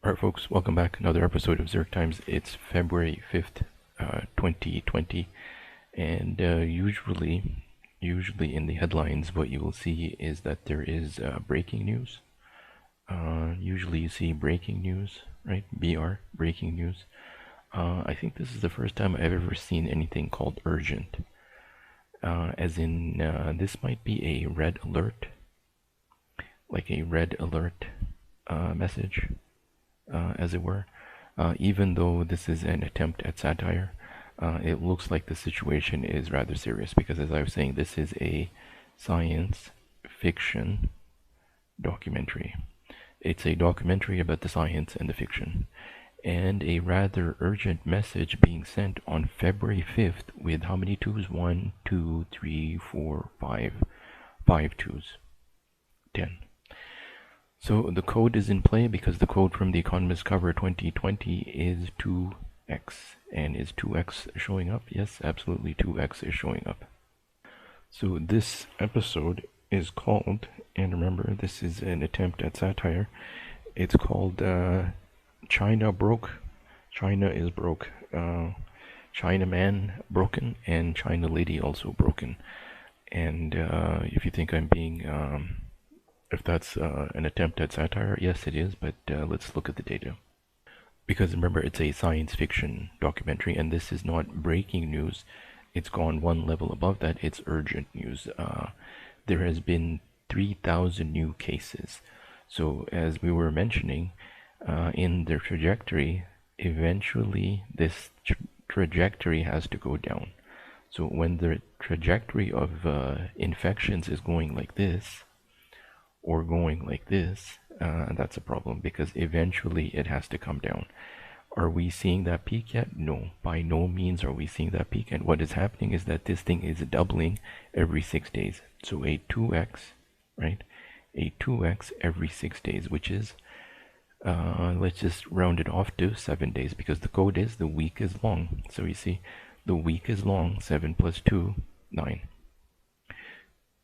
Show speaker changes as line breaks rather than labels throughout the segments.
Alright folks, welcome back. Another episode of Zurich Times. It's February 5th, 2020. And usually in the headlines, what you will see is that there is breaking news. Usually you see breaking news, right? BR, breaking news. I think this is the first time I've ever seen anything called urgent. As in, this might be a red alert, like a red alert message. As it were. Even though this is an attempt at satire, it looks like the situation is rather serious because, as I was saying, this is a science fiction documentary. It's a documentary about the science and the fiction, and a rather urgent message being sent on February 5th with how many twos? 1, 2, 3, 4, 5. 5 twos. 10. So the code is in play because the code from the Economist cover 2020 is 2x. And is 2x showing up? Yes, absolutely 2x is showing up. So this episode is called, and remember this is an attempt at satire, it's called China Broke, China is broke, China Man broken, and China Lady also broken. And if you think I'm being... if that's an attempt at satire, yes it is, but let's look at the data. Because remember, it's a science fiction documentary, and this is not breaking news. It's gone one level above that. It's urgent news. There has been 3,000 new cases. So as we were mentioning, in their trajectory, eventually this trajectory has to go down. So when the trajectory of infections is going like this, or going like this, that's a problem because eventually it has to come down. Are we seeing that peak yet? No, by no means are we seeing that peak. And what is happening is that this thing is doubling every 6 days. So a 2x, right? A 2x every 6 days, which is, let's just round it off to 7 days because the code is the week is long. So you see, the week is long, 7 plus 2, 9.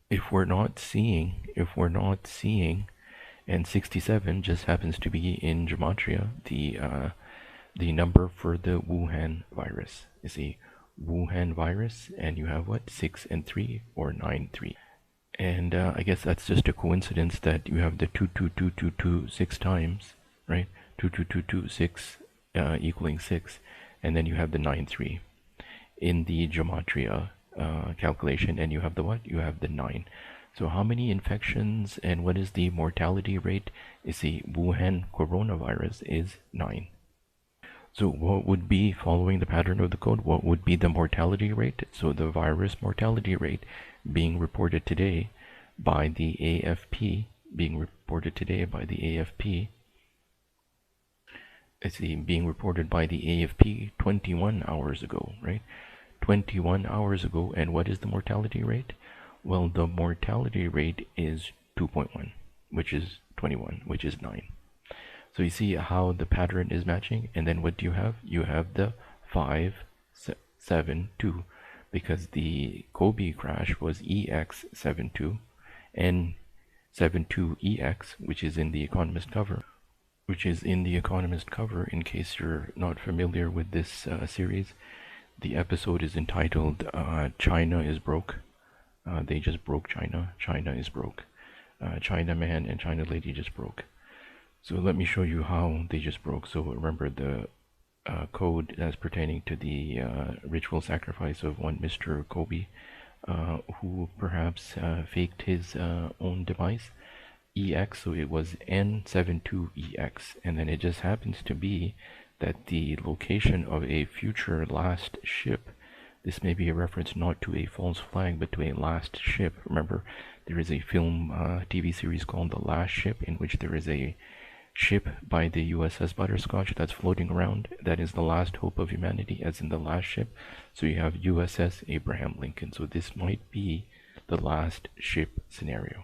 If we're not seeing, and 67 just happens to be in gematria, the number for the Wuhan virus. You see, Wuhan virus, and you have what? 6 and 3, or 9, 3. And I guess that's just a coincidence that you have the 2, 2, 2, 2, 2, 6 times, right? 2, 2, 2, 2, 6, equaling 6, and then you have the 9, 3 in the gematria calculation, and you have the what? You have the 9. So how many infections and what is the mortality rate? Is the Wuhan coronavirus is 9. So what would be, following the pattern of the code, what would be the mortality rate? So the virus mortality rate being reported today by the AFP, being reported by the AFP 21 hours ago, right? 21 hours ago, and what is the mortality rate? Well, the mortality rate is 2.1, which is 21, which is 9. So you see how the pattern is matching, and then what do you have? You have the 5, 7, 2, because the Kobe crash was EX72, and 72EX, which is in the Economist cover. In case you're not familiar with this series. The episode is entitled China is Broke. They just broke China. China is broke. China Man and China Lady just broke. So let me show you how they just broke. So remember the code as pertaining to the ritual sacrifice of one Mr. Kobe, who perhaps faked his own demise. EX, so it was N72EX, and then it just happens to be that the location of a future last ship, this may be a reference not to a false flag but to a last ship. Remember, there is a film TV series called The Last Ship, in which there is a ship by the USS Butterscotch that's floating around. That is the last hope of humanity, as in the last ship. So you have USS Abraham Lincoln. So this might be the last ship scenario,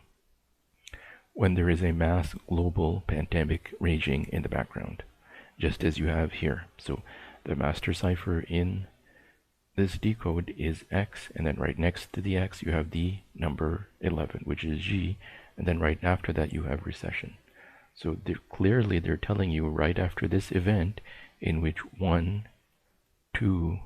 when there is a mass global pandemic raging in the background, just as you have here. So the master cipher in this decode is X, and then right next to the X you have the number 11, which is G, and then right after that you have recession. So they're telling you right after this event, in which 1, 2,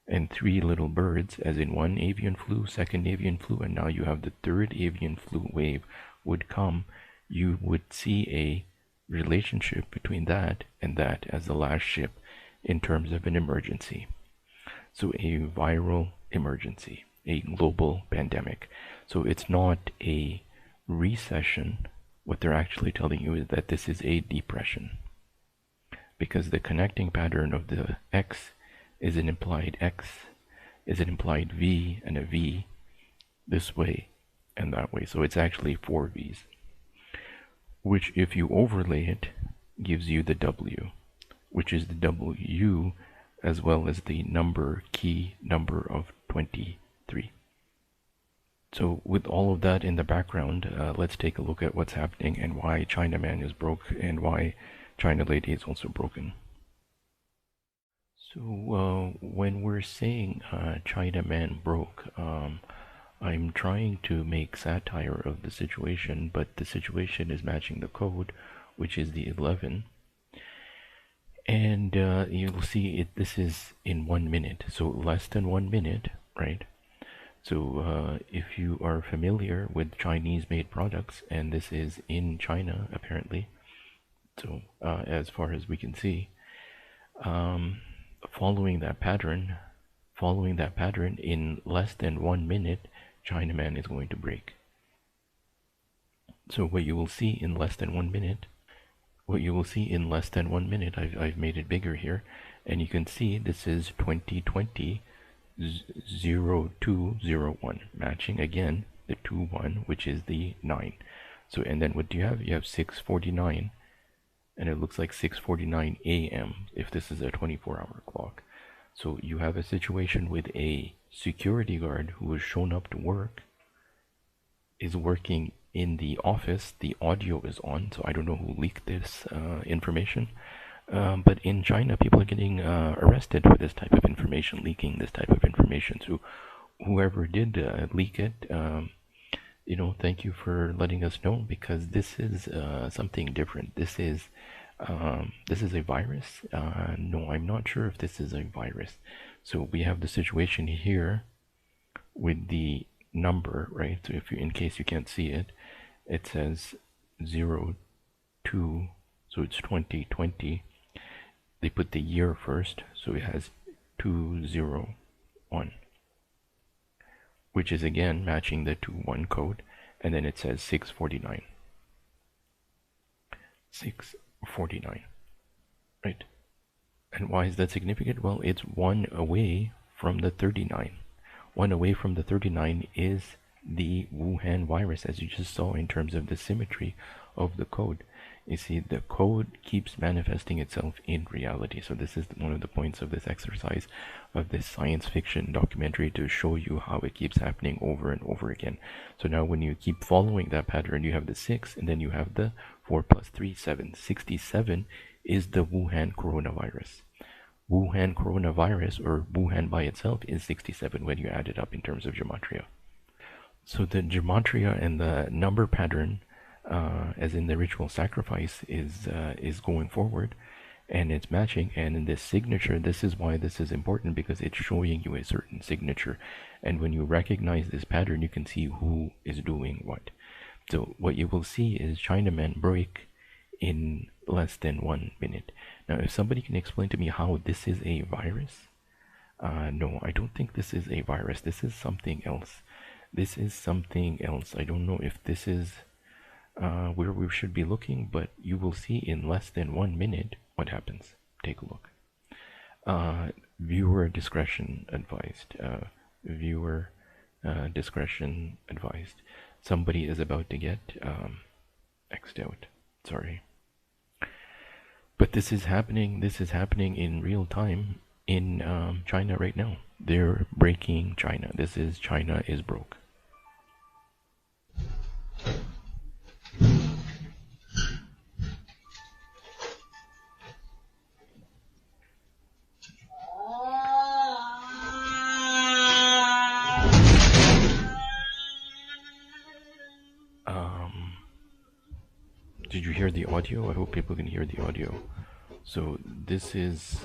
and 3 little birds, as in one avian flu, second avian flu, and now you have the third avian flu wave would come, you would see a relationship between that and that as the last ship in terms of an emergency. So a viral emergency, a global pandemic. So it's not a recession. What they're actually telling you is that this is a depression, because the connecting pattern of the X is an implied X, is an implied V, and a V this way and that way. So it's actually 4 V's, which if you overlay it gives you the W, which is the W as well as the key number of 23. So with all of that in the background, let's take a look at what's happening and why Chinaman is broke and why China Lady is also broken. So when we're saying Chinaman broke, I'm trying to make satire of the situation, but the situation is matching the code, which is the 11. And you'll see this is in 1 minute, so less than 1 minute, right? So if you are familiar with Chinese-made products, and this is in China apparently, so as far as we can see, following that pattern, in less than 1 minute, Chinaman is going to break. So what you will see in less than 1 minute, I've made it bigger here, and you can see this is 2020 0201, matching again the 21, which is the 9. So, and then what do you have? You have 6:49, and it looks like 6:49 a.m. if this is a 24-hour clock. So you have a situation with a security guard who has shown up to work, is working in the office. The audio is on, so I don't know who leaked this information. But in China, people are getting arrested for this type of information, leaking this type of information. So whoever did leak it, thank you for letting us know, because this is something different. This is a virus. No, I'm not sure if this is a virus. So we have the situation here with the number, right? So if you, in case you can't see it, it says 02, so it's 2020. They put the year first, so it has 201, which is again matching the 21 code, and then it says 6:49. 6:49, right? And why is that significant? Well, it's 1 away from the 39. 1 away from the 39 is the Wuhan virus, as you just saw in terms of the symmetry of the code. You see, the code keeps manifesting itself in reality. So this is one of the points of this exercise, of this science fiction documentary, to show you how it keeps happening over and over again. So now when you keep following that pattern, you have the 6, and then you have the 4 plus 3, 7. 67 is the Wuhan coronavirus. Wuhan coronavirus, or Wuhan by itself, is 67 when you add it up in terms of gematria. So the gematria and the number pattern, as in the ritual sacrifice, is going forward, and it's matching. And in this signature, this is why this is important, because it's showing you a certain signature, and when you recognize this pattern, you can see who is doing what. So what you will see is Chinaman break in less than 1 minute. Now, if somebody can explain to me how this is a virus, no, I don't think this is a virus. This is something else. This is something else. I don't know if this is where we should be looking, but you will see in less than 1 minute what happens. Take a look. Viewer discretion advised. Viewer discretion advised. Somebody is about to get X'd out. Sorry. But this is happening in real time in China right now. They're breaking China. This is China is broke. Did you hear hear the audio? I hope people can hear the audio. So this is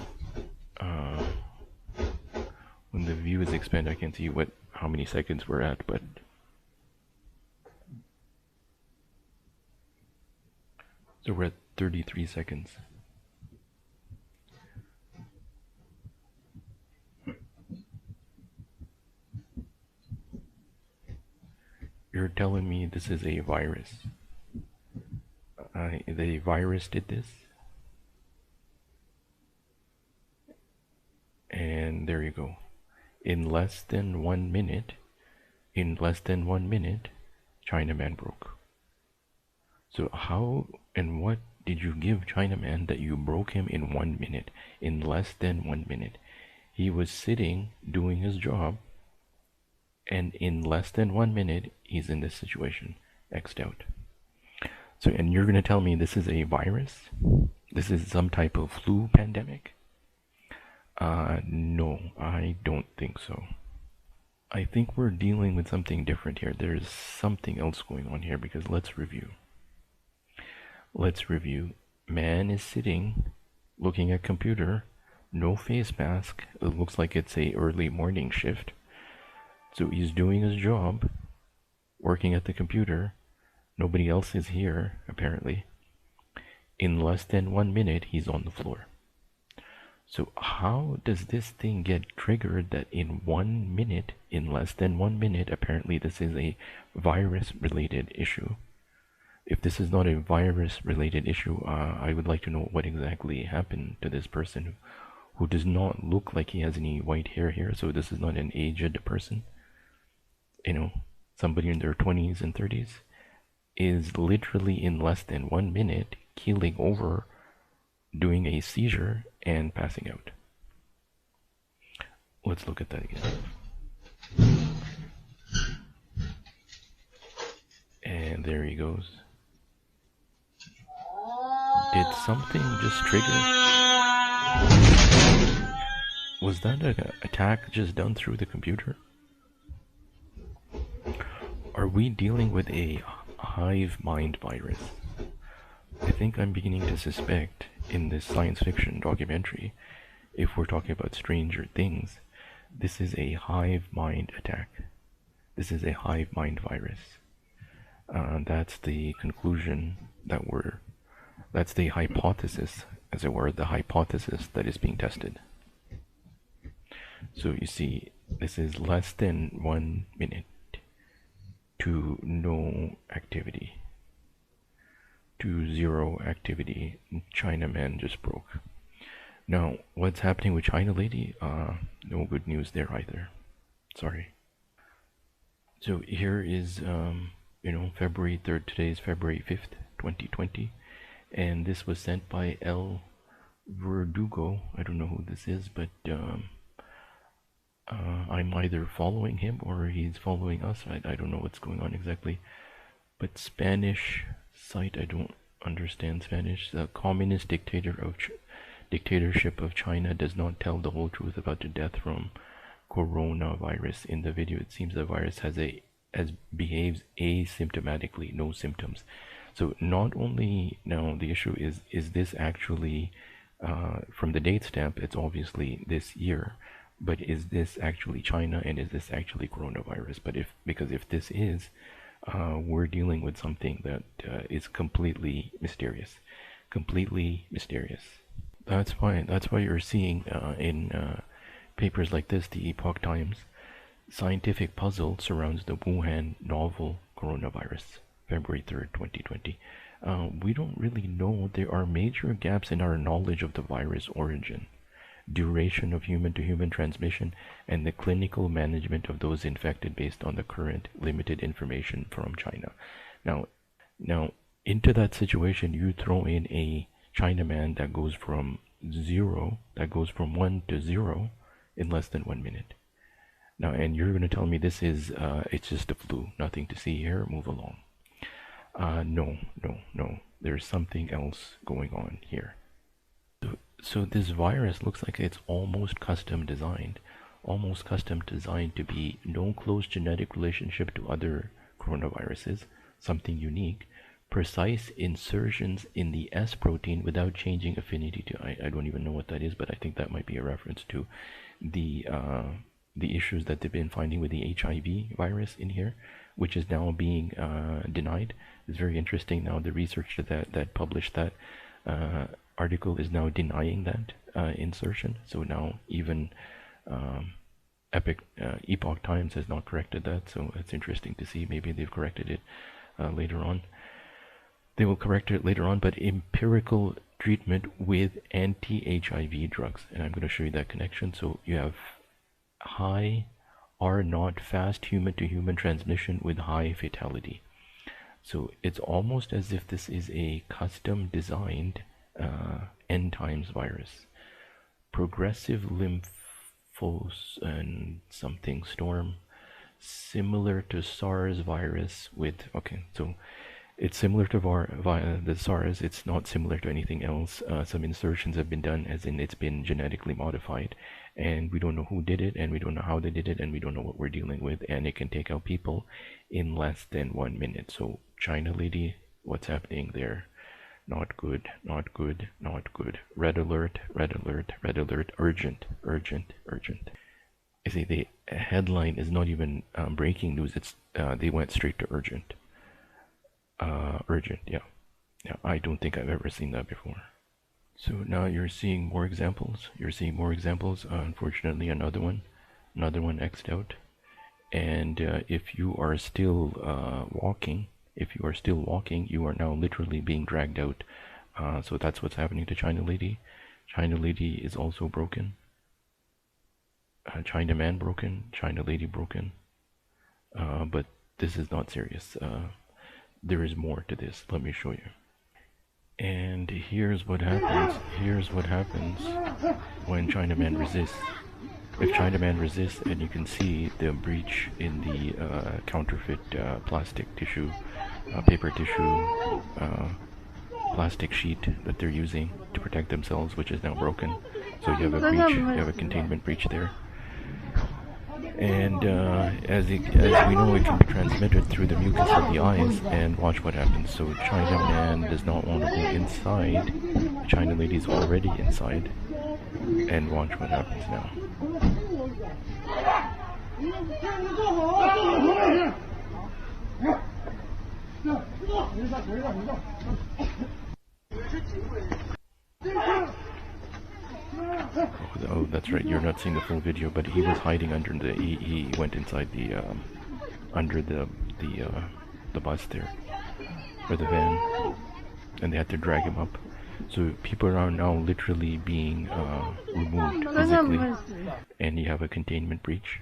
when the view is expanded. I can see how many seconds we're at, but so we're at 33 seconds. You're telling me this is a virus? The virus did this? And there you go. In less than 1 minute, Chinaman broke. So how and what did you give Chinaman that you broke him in 1 minute? In less than 1 minute. He was sitting doing his job, and in less than 1 minute, he's in this situation, X'd out. So, and you're gonna tell me this is a virus? This is some type of flu pandemic? No, I don't think so. I think we're dealing with something different here. There's something else going on here, because let's review. Man is sitting, looking at computer, no face mask. It looks like it's a early morning shift. So he's doing his job, working at the computer. Nobody else is here, apparently. In less than 1 minute, he's on the floor. So how does this thing get triggered that in 1 minute, in less than 1 minute, apparently this is a virus-related issue? If this is not a virus-related issue, I would like to know what exactly happened to this person who does not look like he has any white hair here. So this is not an aged person. You know, somebody in their 20s and 30s is literally in less than 1 minute keeling over, doing a seizure, and passing out. Let's look at that again. And there he goes. Did something just trigger? Was that an attack just done through the computer? Are we dealing with a hive mind virus? I think I'm beginning to suspect in this science fiction documentary, if we're talking about Stranger Things, this is a hive mind attack. This is a hive mind virus. That's the conclusion that's the hypothesis, as it were, the hypothesis that is being tested. So you see, this is less than 1 minute to no activity, to zero activity. Chinaman just broke. Now, what's happening with China Lady? No good news there either. Sorry. So here is, February 3rd. Today is February 5th, 2020. And this was sent by El Verdugo. I don't know who this is, but I'm either following him or he's following us. I don't know what's going on exactly. But Spanish site, I don't understand Spanish. The communist dictatorship of China does not tell the whole truth about the death from coronavirus. In the video, it seems the virus behaves asymptomatically, no symptoms. So not only now the issue is this actually from the date stamp, it's obviously this year, but is this actually China, and is this actually coronavirus? But because if this is, we're dealing with something that is completely mysterious. That's why you're seeing in papers like this, the Epoch Times, scientific puzzle surrounds the Wuhan novel coronavirus, February 3rd, 2020. We don't really know. There are major gaps in our knowledge of the virus origin, duration of human-to-human transmission, and the clinical management of those infected based on the current limited information from China. Now, into that situation, you throw in a Chinaman that goes from 1 to 0 in less than 1 minute. Now, and you're going to tell me this is, it's just a flu, nothing to see here, move along. No. There's something else going on here. So this virus looks like it's almost custom designed to be no close genetic relationship to other coronaviruses, something unique, precise insertions in the S protein without changing affinity to. I don't even know what that is, but I think that might be a reference to the issues that they've been finding with the HIV virus in here, which is now being denied. It's very interesting now. The researcher that published that article is now denying that insertion. So now even Epoch Times has not corrected that. So it's interesting to see. Maybe they've corrected it later on. They will correct it later on, but empirical treatment with anti-HIV drugs. And I'm going to show you that connection. So you have high R0 fast human-to-human transmission with high fatality. So it's almost as if this is a custom designed N times virus. Progressive lymphos and something storm, similar to SARS virus with, okay, so it's similar to the SARS. It's not similar to anything else. Some insertions have been done, as in it's been genetically modified, and we don't know who did it, and we don't know how they did it, and we don't know what we're dealing with, and it can take out people in less than 1 minute. So China lady, what's happening there? Not good, not good, not good. Red alert, red alert, red alert, urgent, urgent, urgent. I see the headline is not even breaking news. It's they went straight to urgent. Urgent, yeah. Yeah, I don't think I've ever seen that before. So now you're seeing more examples. You're seeing more examples. Unfortunately, another one X'd out. And if you are still walking, you are now literally being dragged out. So that's what's happening to China lady. China lady is also broken. China man broken. China lady broken. But this is not serious. There is more to this. Let me show you. And here's what happens. Here's what happens when Chinaman resists. If Chinaman resists, and you can see the breach in the counterfeit plastic tissue, paper tissue, plastic sheet that they're using to protect themselves, which is now broken. So you have a breach. You have a containment breach there. And as we know, it can be transmitted through the mucus of the eyes, and watch what happens. So China man does not want to go inside. China lady's already inside, and watch what happens now. Oh, that's right. You're not seeing the full video, but he was hiding under the. He went inside the under the bus there, or the van, and they had to drag him up. So people are now literally being removed physically, and you have a containment breach.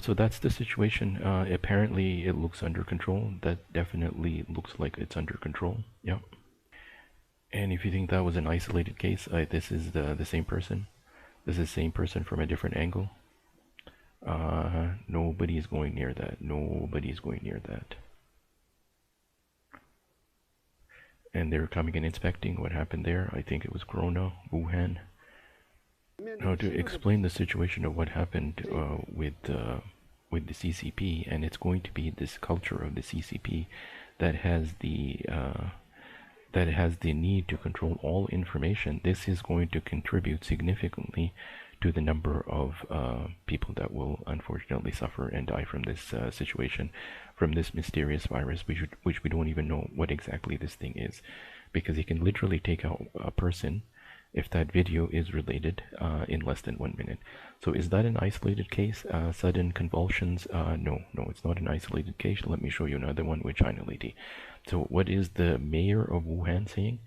So that's the situation. Apparently, it looks under control. That definitely looks like it's under control. Yeah. And if you think that was an isolated case, this is the same person. This is the same person from a different angle. Nobody is going near that. Nobody is going near that. And they're coming and inspecting what happened there. I think it was Corona, Wuhan. Now to explain the situation of what happened with the CCP, and it's going to be this culture of the CCP that has the need to control all information. This is going to contribute significantly to the number of people that will unfortunately suffer and die from this situation, from this mysterious virus, which we don't even know what exactly this thing is, because it can literally take out a person if that video is related in less than 1 minute. So is that an isolated case? Sudden convulsions? No, it's not an isolated case. Let me show you another one with China lady. So what is the mayor of Wuhan saying?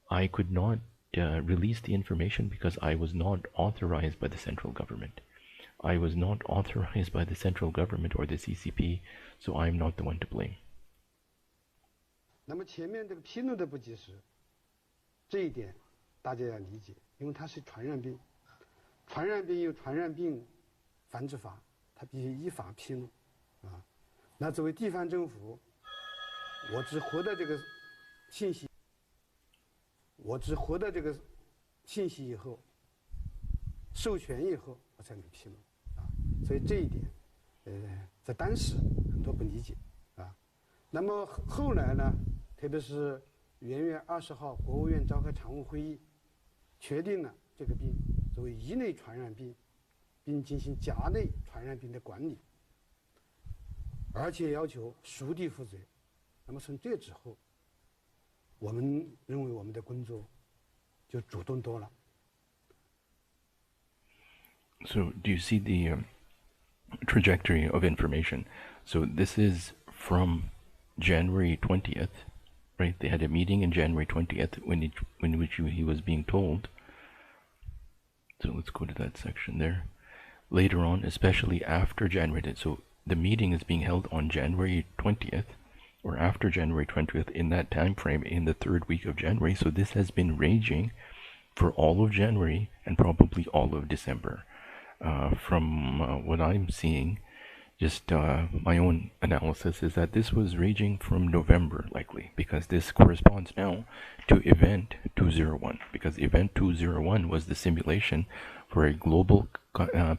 I could not release the information because I was not authorized by the central government. I was not authorized by the central government or the CCP, so I'm not the one to blame.
那么前面这个披露的不及时，这一点大家要理解，因为它是传染病，传染病有传染病繁殖法，它必须依法披露，啊，那作为地方政府，我只获得这个信息，以后，授权以后，我才能披露，啊，所以这一点，在当时很多不理解，啊，那么后来呢，特别是元月20号国务院召开常务会议，确定了这个病作为乙类传染病，并进行甲类传染病的管理，而且要求属地负责。那么从这之后，我们认为我们的工作就主动多了。
So do you see the trajectory of information? So this is from January 20th, right? They had a meeting in January 20th in which he was being told. So let's go to that section there. Later on, especially after January, so the meeting is being held on January 20th or after January 20th, in that time frame, in the third week of January. So this has been raging for all of January and probably all of December. From what I'm seeing, just my own analysis is that this was raging from November, likely, because this corresponds now to Event 201, because Event 201 was the simulation for a global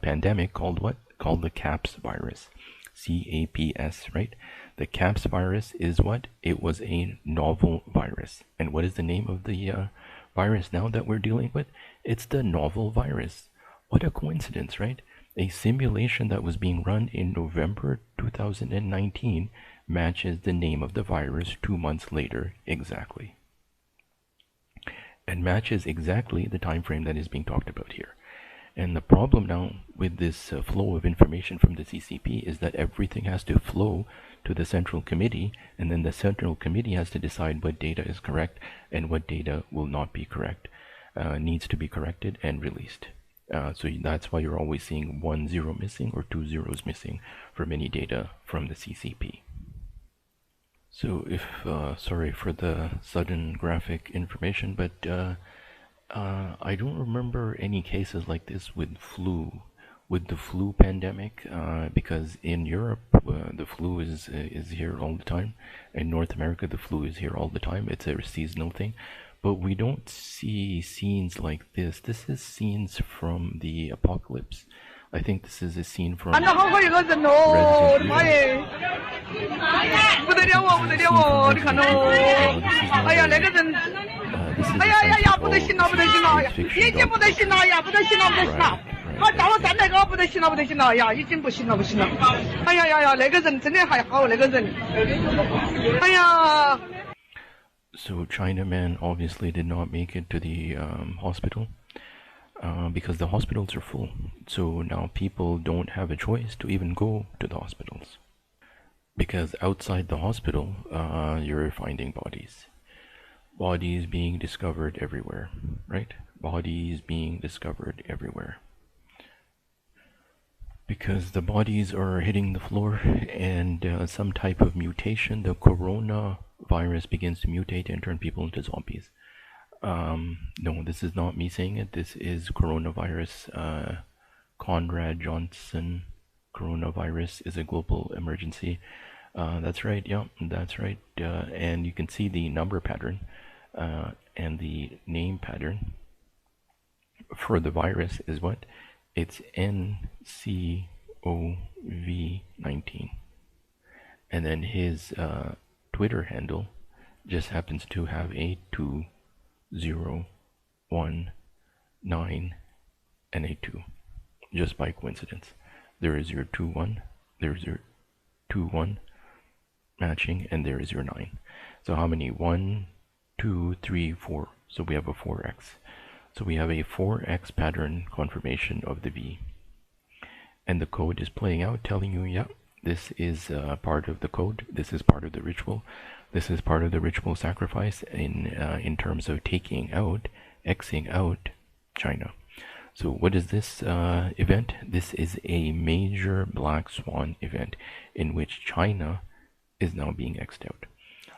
pandemic called what? Called the CAPS virus. CAPS, right? The CAPS virus is what? It was a novel virus. And what is the name of the virus now that we're dealing with? It's the novel virus. What a coincidence, right? A simulation that was being run in November 2019 matches the name of the virus 2 months later exactly. And matches exactly the time frame that is being talked about here. And the problem now with this flow of information from the CCP is that everything has to flow to the Central Committee, and then the Central Committee has to decide what data is correct and what data will not be correct, needs to be corrected and released. So that's why you're always seeing 1 0 missing or 2 zeros missing from any data from the CCP. So if, sorry for the sudden graphic information, but I don't remember any cases like this with the flu pandemic, because in Europe the flu is here all the time. In North America the flu is here all the time. It's a seasonal thing. But we don't see scenes like this. This is scenes from the apocalypse. I think this is a scene from Resident Evil.
不得了哦，不得了哦！你看哦，哎呀，那个人，哎呀呀呀，不得行了，不得行了呀，已经不得行了呀，不得行了，不得行了。他叫我站那个，不得行了，不得行了呀，已经不行了，不行了。哎呀呀呀，那个人真的还好，那个人，哎呀。
So Chinaman obviously did not make it to the hospital because the hospitals are full. So now people don't have a choice to even go to the hospitals. Because outside the hospital, you're finding bodies. Bodies being discovered everywhere, right? Bodies being discovered everywhere. Because the bodies are hitting the floor and some type of mutation, the coronavirus begins to mutate and turn people into zombies. No, this is not me saying it. This is coronavirus. Conrad Johnson. Coronavirus is a global emergency. That's right. Yeah, that's right. And you can see the number pattern and the name pattern for the virus is what? It's NCOV19. And then his Twitter handle just happens to have a 2019 and a 2, just by coincidence. There is your 21, there's your 21 matching, and there is your 9. So how many? 1, 2, 3, 4. So we have a 4x. So we have a 4x pattern confirmation of the V. And the code is playing out, telling you, yeah, this is part of the code, this is part of the ritual, this is part of the ritual sacrifice in terms of taking out, Xing out China. So what is this event? This is a major black swan event in which China is now being X'd out.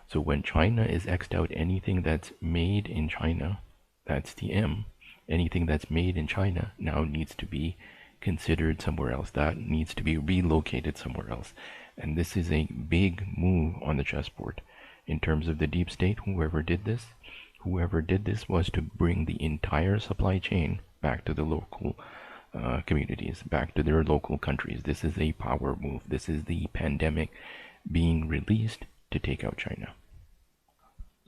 So when China is X'd out, anything that's made in China, that's the M, anything that's made in China now needs to be considered somewhere else. That needs to be relocated somewhere else. And this is a big move on the chessboard. In terms of the deep state, whoever did this was to bring the entire supply chain back to the local communities, back to their local countries. This is a power move. This is the pandemic being released to take out China.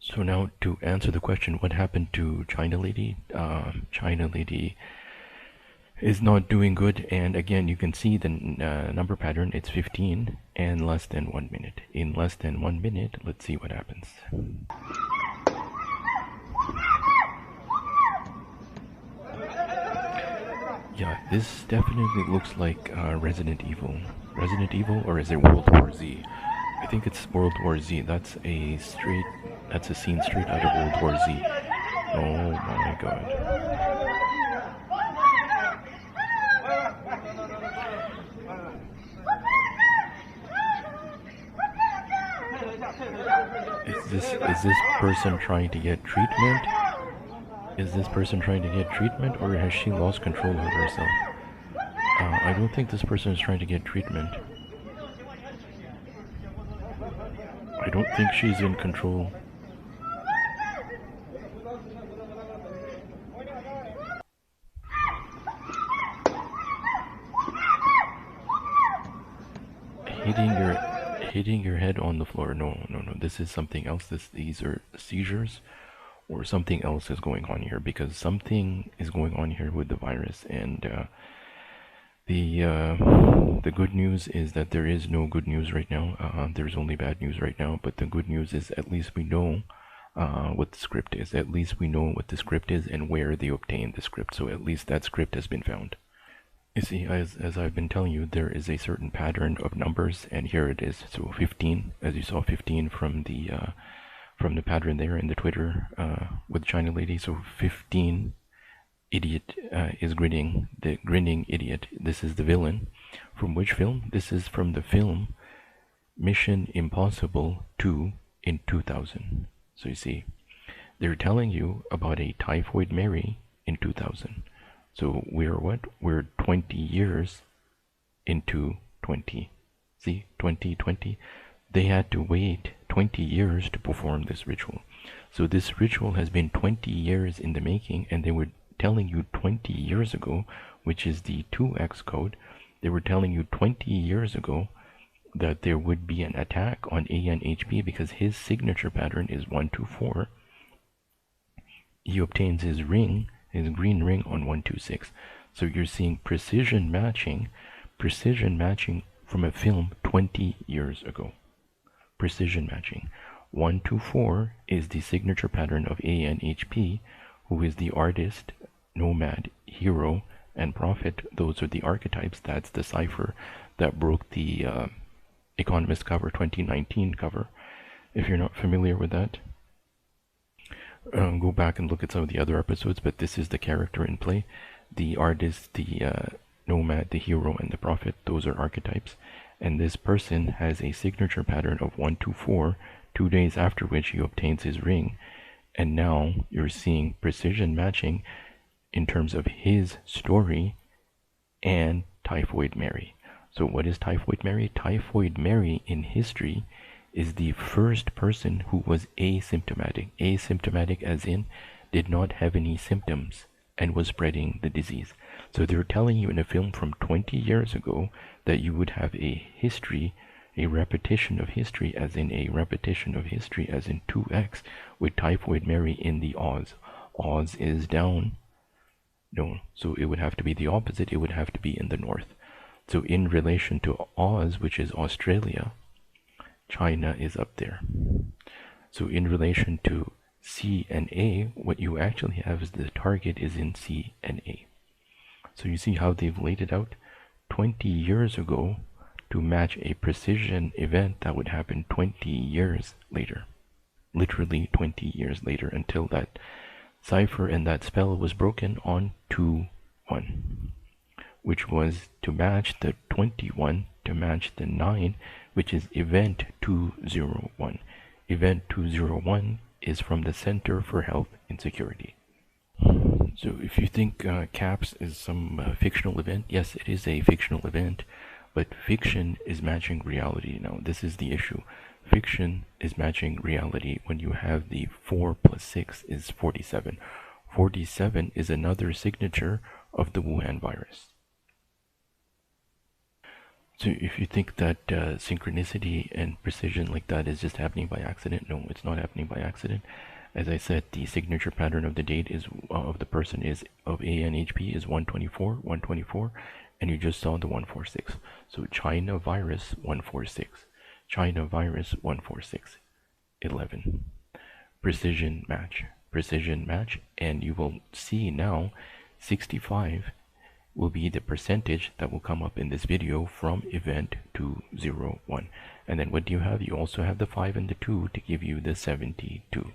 So now to answer the question, what happened to China Lady? China Lady is not doing good, and again you can see the number pattern. It's 15 and less than 1 minute. In less than 1 minute, let's see what happens. Yeah, this definitely looks like Resident Evil. Resident Evil, or is it World War Z? I think it's World War Z. That's a scene straight out of World War Z. Oh my god. Is this person trying to get treatment? Is this person trying to get treatment, or has she lost control of herself? I don't think this person is trying to get treatment. I don't think she's in control. Hitting your head on the floor. No. This is something else. These are seizures, or something else is going on here, because something is going on here with the virus. And the good news is that there is no good news right now. There's only bad news right now. But the good news is at least we know what the script is. At least we know what the script is and where they obtained the script. So at least that script has been found. You see, as I've been telling you, there is a certain pattern of numbers, and here it is. So 15, as you saw, 15 from the pattern there in the Twitter with China Lady. So 15 idiot is grinning, the grinning idiot. This is the villain. From which film? This is from the film Mission Impossible 2 in 2000. So you see, they're telling you about a Typhoid Mary in 2000. So we're what? We're 20 years into 20. See, 2020. They had to wait 20 years to perform this ritual. So this ritual has been 20 years in the making, and they were telling you 20 years ago, which is the 2x code. They were telling you 20 years ago that there would be an attack on ANHP because his signature pattern is 124. He obtains his ring, his green ring, on 126. So you're seeing precision matching from a film 20 years ago. Precision matching. 124 is the signature pattern of ANHP, who is the artist, nomad, hero, and prophet. Those are the archetypes. That's the cipher that broke the Economist cover, 2019 cover. If you're not familiar with that, go back and look at some of the other episodes, but this is the character in play. The artist, the nomad, the hero, and the prophet, those are archetypes. And this person has a signature pattern of 124, 2 days after which he obtains his ring. And now you're seeing precision matching in terms of his story and Typhoid Mary. So what is Typhoid Mary? Typhoid Mary in history is the first person who was asymptomatic. Asymptomatic as in did not have any symptoms and was spreading the disease. So they're telling you in a film from 20 years ago that you would have a history, a repetition of history, as in 2x with Typhoid Mary in the Oz. Oz is down. No, so it would have to be the opposite. It would have to be in the north. So in relation to Oz, which is Australia, China is up there. So in relation to C and A, what you actually have is the target is in C and A. So you see how they've laid it out 20 years ago to match a precision event that would happen 20 years later. Literally 20 years later, until that cipher and that spell was broken on 2-1, which was to match the 21 to match the 9, which is event 201. Event 201 is from the Center for Health and Security. So if you think CAPS is some fictional event, yes, it is a fictional event, but fiction is matching reality. Now, this is the issue. Fiction is matching reality when you have the 4 plus 6 is 47. 47 is another signature of the Wuhan virus. So if you think that synchronicity and precision like that is just happening by accident, no, it's not happening by accident. As I said, the signature pattern of the date is of the person is of ANHP is 124, 124, and you just saw the 146. So China virus 146, China virus 146, 11. Precision match, and you will see now 65 will be the percentage that will come up in this video from event 201. And then what do you have? You also have the 5 and the 2 to give you the 72.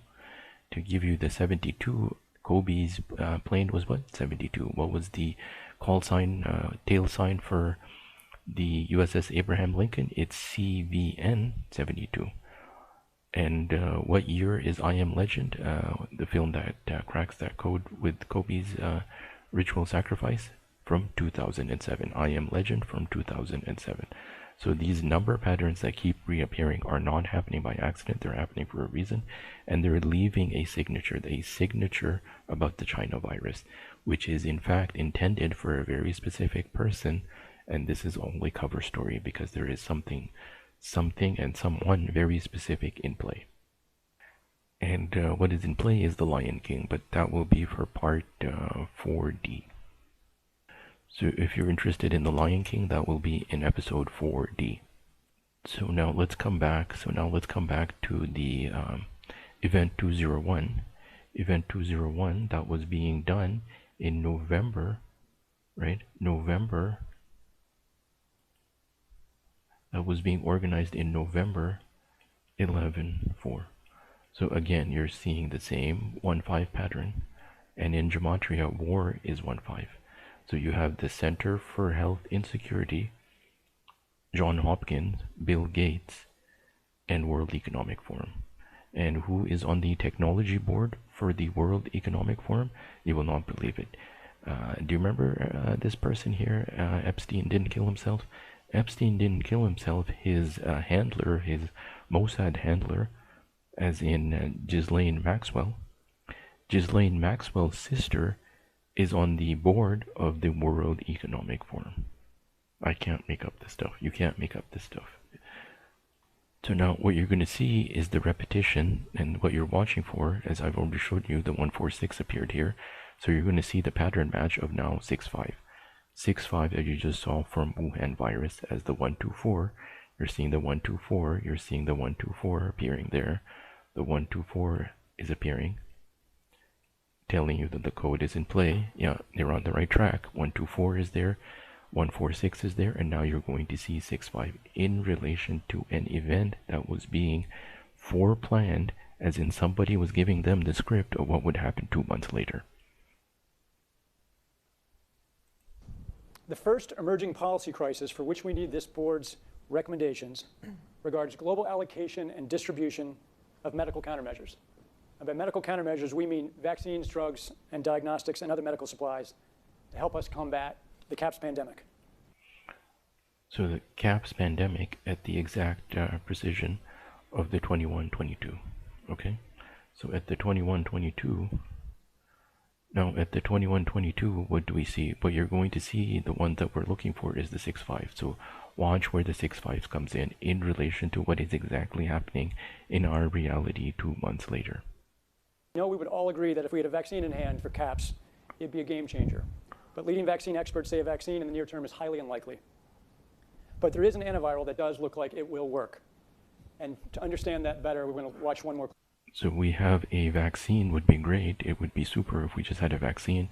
To give you the 72, Kobe's plane was what? 72. What was the call sign, tail sign for the USS Abraham Lincoln? It's CVN 72. And what year is I Am Legend, the film that cracks that code with Kobe's ritual sacrifice? From 2007. I Am Legend from 2007. So these number patterns that keep reappearing are not happening by accident. They're happening for a reason, and they're leaving a signature about the China virus, which is in fact intended for a very specific person. And this is only cover story because there is something and someone very specific in play. And what is in play is the Lion King, but that will be for part 4D. So if you're interested in the Lion King, that will be in episode 4D. So now let's come back. To the event 201. Event 201 that was being done in November, right? November. That was being organized in November 11/4. So again, you're seeing the same 1-5 pattern, and in Gematria, war is 1-5. So you have the Center for Health Insecurity, John Hopkins, Bill Gates, and World Economic Forum. And who is on the technology board for the World Economic Forum? You will not believe it. Do you remember this person here? Epstein didn't kill himself. Epstein didn't kill himself. His handler, his Mossad handler, as in Ghislaine Maxwell. Ghislaine Maxwell's sister is on the board of the World Economic Forum. I can't make up this stuff. You can't make up this stuff. So now what you're going to see is the repetition, and what you're watching for, as I've already showed you, the 146 appeared here. So you're going to see the pattern match of now 6-5. 6-5 as you just saw from Wuhan virus as the 124. You're seeing the 124. You're seeing the 124 appearing there. The 124 is appearing, telling you that the code is in play. Yeah, they're on the right track. 124 is there, 146 is there, and now you're going to see 6-5 in relation to an event that was being foreplanned, as in somebody was giving them the script of what would happen 2 months later.
The first emerging policy crisis for which we need this board's recommendations regards global allocation and distribution of medical countermeasures. And by medical countermeasures, we mean vaccines, drugs, and diagnostics and other medical supplies to help us combat the CAPS pandemic.
So the CAPS pandemic at the exact precision of the 21-22. Okay? So at the 21-22, now at the 21-22, what do we see? What you're going to see, the one that we're looking for is the 6-5. So watch where the 6-5 comes in relation to what is exactly happening in our reality 2 months later.
You know, we would all agree that if we had a vaccine in hand for CAPS, it'd be a game changer. But leading vaccine experts say a vaccine in the near term is highly unlikely. But there is an antiviral that does look like it will work. And to understand that better, we're going to watch one more.
So we have a vaccine would be great. It would be super if we just had a vaccine.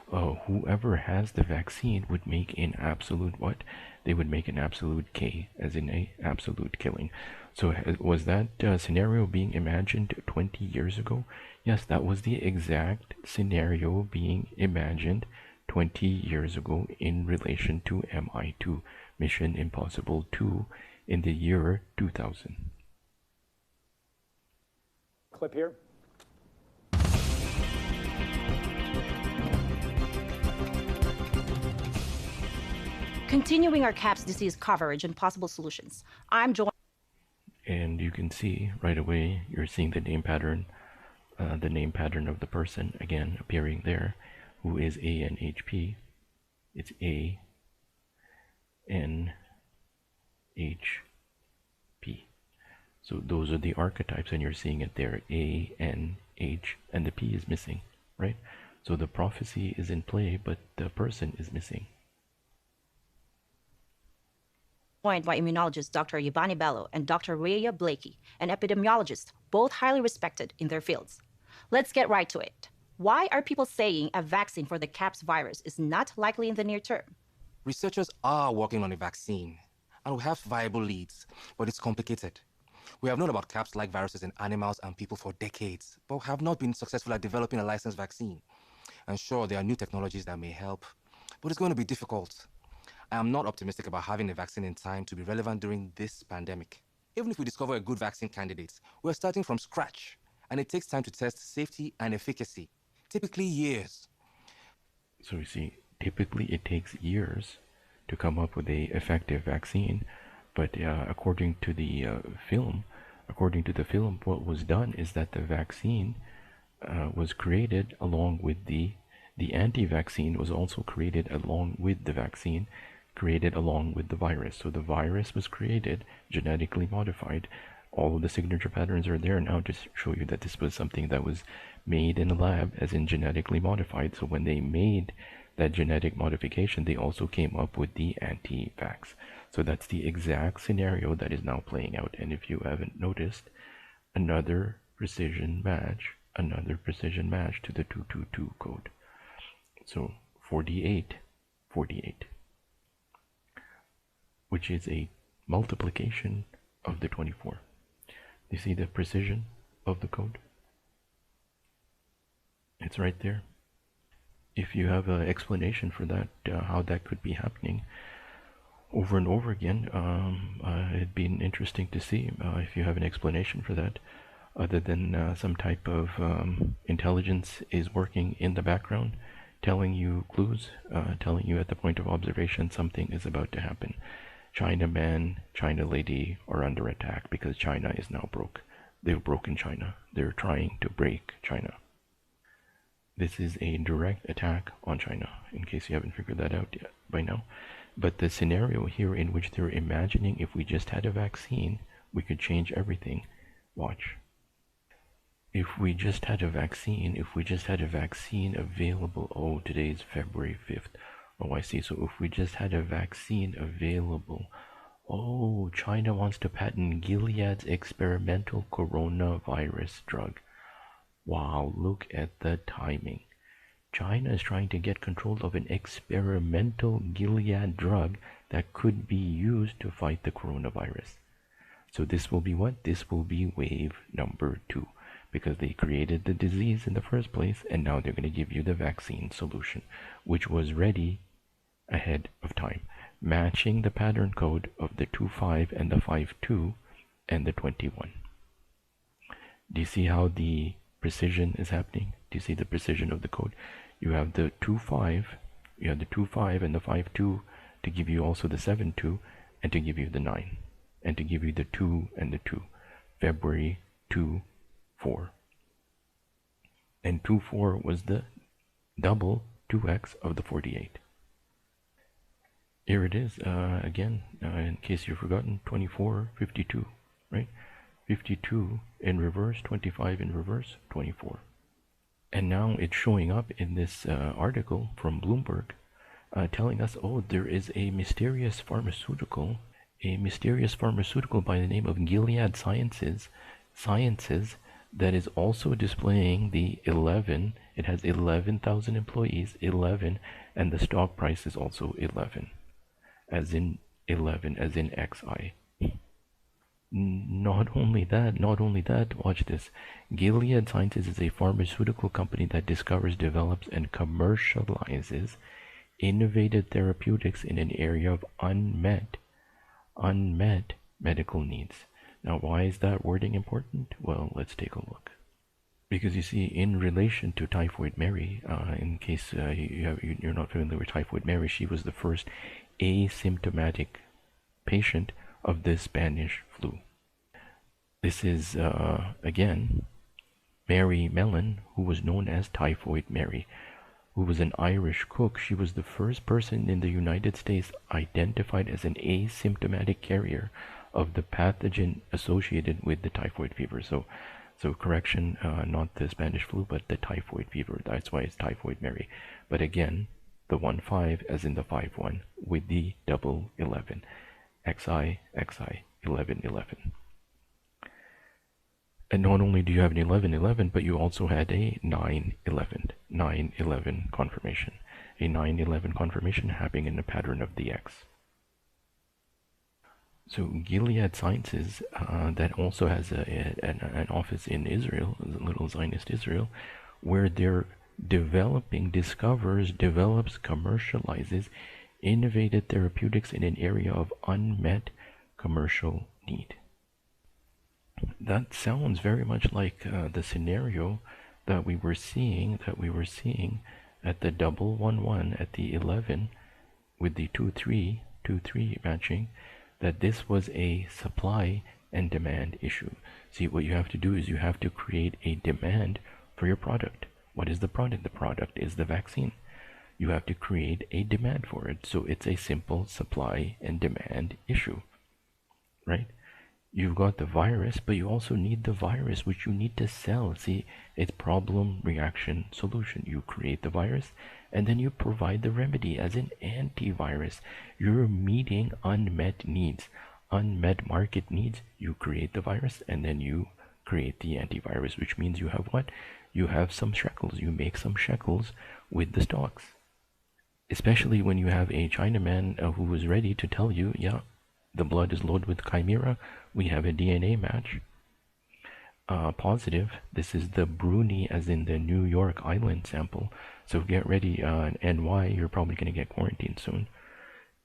Whoever has the vaccine would make an absolute what? They would make an absolute K, as in a absolute killing. So was that scenario being imagined 20 years ago? Yes, that was the exact scenario being imagined 20 years ago in relation to MI2, Mission Impossible 2, in the year 2000.
Clip here.
Continuing our CAPS disease coverage and possible solutions. I'm joined.
And you can see right away, you're seeing the name pattern of the person again appearing there, who is ANHP. It's ANHP. H, P. So those are the archetypes, and you're seeing it there, A, N, H, and the P is missing, right? So the prophecy is in play, but the person is missing.
Joined by immunologist Dr. Yvonne Bello and Dr. Rhea Blakey, an epidemiologist, both highly respected in their fields. Let's get right to it. Why are people saying a vaccine for the CAPS virus is not likely in the near term?
Researchers are working on a vaccine, and we have viable leads, but it's complicated. We have known about CAPS-like viruses in animals and people for decades, but have not been successful at developing a licensed vaccine. And sure, there are new technologies that may help, but it's going to be difficult. I am not optimistic about having a vaccine in time to be relevant during this pandemic. Even if we discover a good vaccine candidate, we're starting from scratch, and it takes time to test safety and efficacy, typically years.
So you see, typically it takes years to come up with a effective vaccine, but according to the film, what was done is that the vaccine was created along with the anti-vaccine was also created along with the vaccine, created along with the virus. So the virus was created, genetically modified. All of the signature patterns are there now to show you that this was something that was made in a lab, as in genetically modified. So when they made that genetic modification, they also came up with the anti-vax. So that's the exact scenario that is now playing out. And if you haven't noticed, another precision match to the 222 code. So 48, which is a multiplication of the 24. You see the precision of the code? It's right there. If you have an explanation for that, how that could be happening over and over again, it'd be interesting to see if you have an explanation for that, other than some type of intelligence is working in the background, telling you clues, telling you at the point of observation something is about to happen. China man, China lady are under attack because China is now broke. They've broken China. They're trying to break China. This is a direct attack on China, in case you haven't figured that out yet by now. But the scenario here in which they're imagining if we just had a vaccine, we could change everything. Watch. If we just had a vaccine available, oh, today's February 5th. Oh, I see. So if we just had a vaccine available, oh, China wants to patent Gilead's experimental coronavirus drug. Wow, look at the timing. China is trying to get control of an experimental Gilead drug that could be used to fight the coronavirus. So this will be what? This will be wave number 2, because they created the disease in the first place, and now they're going to give you the vaccine solution, which was ready ahead of time, matching the pattern code of the 25 and the 52 and the 21. Do you see how the precision is happening? Do you see the precision of the code? You have the 25, and the 52 to give you also the 72, and to give you the 9, and to give you the 2 and the 2. February 2-4. And 2-4 was the double 2x of the 48. Here it is again, in case you've forgotten, 24, 52, right? 52 in reverse, 25 in reverse, 24. And now it's showing up in this article from Bloomberg telling us, oh, there is a mysterious pharmaceutical by the name of Gilead Sciences that is also displaying the 11. It has 11,000 employees, 11, and the stock price is also 11, as in 11, as in XI. Not only that, watch this. Gilead Sciences is a pharmaceutical company that discovers, develops, and commercializes innovative therapeutics in an area of unmet medical needs. Now, why is that wording important? Well, let's take a look. Because you see, in relation to Typhoid Mary, in case you're not familiar with Typhoid Mary, she was the first asymptomatic patient of the Spanish flu. This is, again, Mary Mellon, who was known as Typhoid Mary. who was an Irish cook. She was the first person in the United States identified as an asymptomatic carrier of the pathogen associated with the typhoid fever. So correction, not the Spanish flu, but the typhoid fever. That's why it's Typhoid Mary. But again, the 1-5 as in the 5-1 with the double 11. XI, XI, 11-11. And not only do you have an 11-11, but you also had a 9-11. 9-11 confirmation. A 9-11 confirmation happening in the pattern of the X. So Gilead Sciences, that also has an office in Israel, little Zionist Israel, where they're discovers, develops, commercializes innovative therapeutics in an area of unmet commercial need. That sounds very much like the scenario that we were seeing at the double 1-1 at the 11 with the 2-3 matching, that this was a supply and demand issue. See, what you have to do is you have to create a demand for your product. What is the product? The product is the vaccine. You have to create a demand for it. So it's a simple supply and demand issue, right? You've got the virus, but you also need the virus, which you need to sell. See, it's problem, reaction, solution. You create the virus, and then you provide the remedy as an antivirus. You're meeting unmet needs, unmet market needs. You create the virus, and then you create the antivirus, which means you have what? You have some shekels. You make some shekels with the stocks. Especially when you have a Chinaman who is ready to tell you, yeah, the blood is loaded with chimera. We have a DNA match. Positive. This is the Bruni, as in the New York Island sample. So get ready. NY, you're probably going to get quarantined soon.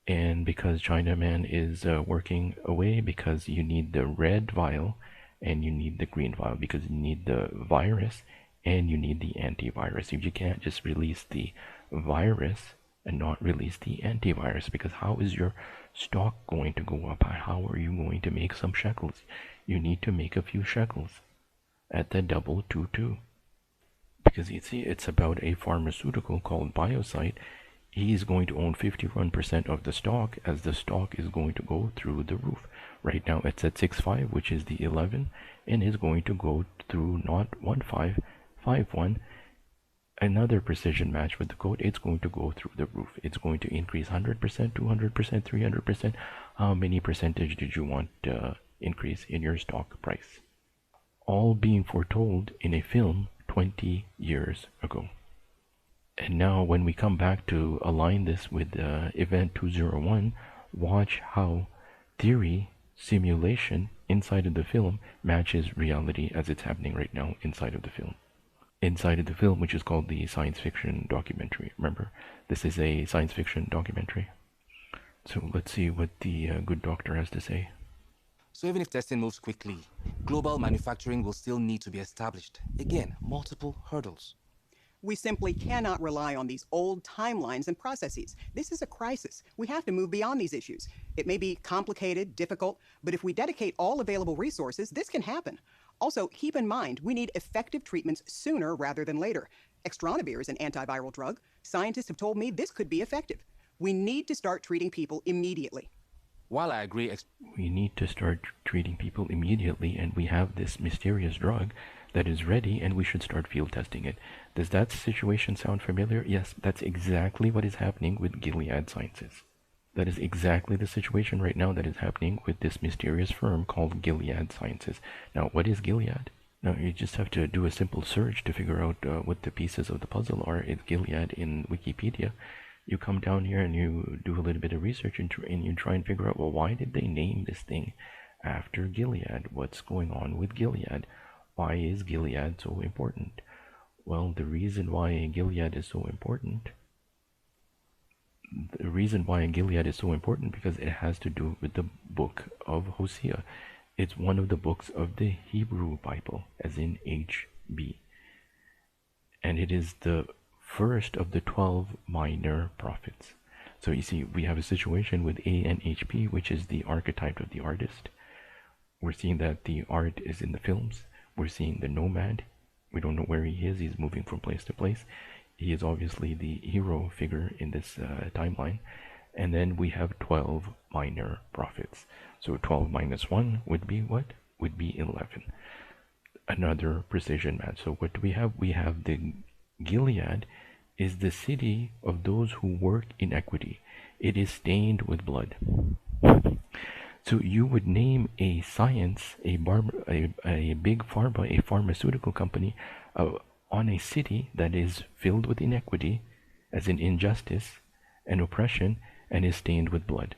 And because Chinaman is working away, because you need the red vial and you need the green vial, because you need the virus and you need the antivirus. You can't just release the virus and not release the antivirus, because how is your stock going to go up? How are you going to make some shekels? You need to make a few shekels at the double 2-2. Because you see, it's about a pharmaceutical called Biosite. He's going to own 51% of the stock, as the stock is going to go through the roof. Right now it's at 6-5, which is the 11, and is going to go through not 1-5, 5-1. Another precision match with the code. It's going to go through the roof. It's going to increase 100%, 200%, 300%. How many percentage did you want increase in your stock price? All being foretold in a film 20 years ago. And now when we come back to align this with event 201, watch how theory, simulation inside of the film matches reality as it's happening right now inside of the film. Inside of the film, which is called the science fiction documentary. Remember, this is a science fiction documentary. So let's see what the good doctor has to say.
So even if testing moves quickly, global manufacturing will still need to be established. Again, multiple hurdles.
We simply cannot rely on these old timelines and processes. This is a crisis. We have to move beyond these issues. It may be complicated, difficult, but if we dedicate all available resources, this can happen. Also, keep in mind, we need effective treatments sooner rather than later. Extronavir is an antiviral drug. Scientists have told me this could be effective. We need to start treating people immediately.
While I agree,
we need to start treating people immediately, and we have this mysterious drug that is ready, and we should start field testing it. Does that situation sound familiar? Yes, that's exactly what is happening with Gilead Sciences. That is exactly the situation right now that is happening with this mysterious firm called Gilead Sciences. Now, what is Gilead? Now, you just have to do a simple search to figure out what the pieces of the puzzle are. It's Gilead in Wikipedia. You come down here and you do a little bit of research and you try and figure out, well, why did they name this thing after Gilead? What's going on with Gilead? Why is Gilead so important? Well, the reason why Gilead is so important because it has to do with the book of Hosea. It's one of the books of the Hebrew Bible, as in HB. And it is the first of the 12 minor prophets. So you see, we have a situation with A and HP, which is the archetype of the artist. We're seeing that the art is in the films. We're seeing the nomad. We don't know where he is. He's moving from place to place. He is obviously the hero figure in this timeline. And then we have 12 minor prophets. So 12 minus 1 would be what? Would be 11. Another precision match. So what do we have? We have the Gilead is the city of those who work in equity. It is stained with blood. So you would name a science, a big pharma, a pharmaceutical company on a city that is filled with inequity, as in injustice and oppression, and is stained with blood.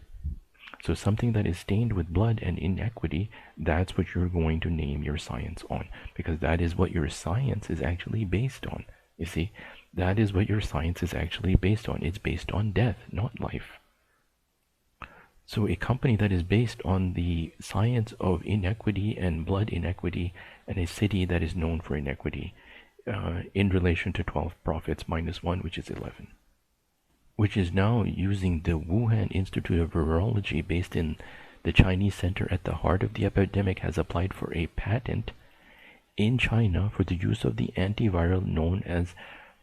So something that is stained with blood and inequity, that's what you're going to name your science on, because that is what your science is actually based on. You see, that is what your science is actually based on. It's based on death, not life. So a company that is based on the science of inequity and blood inequity, and a city that is known for inequity, in relation to 12 prophets minus 1, which is 11. Which is now using the Wuhan Institute of Virology, based in the Chinese center at the heart of the epidemic, has applied for a patent in China for the use of the antiviral known as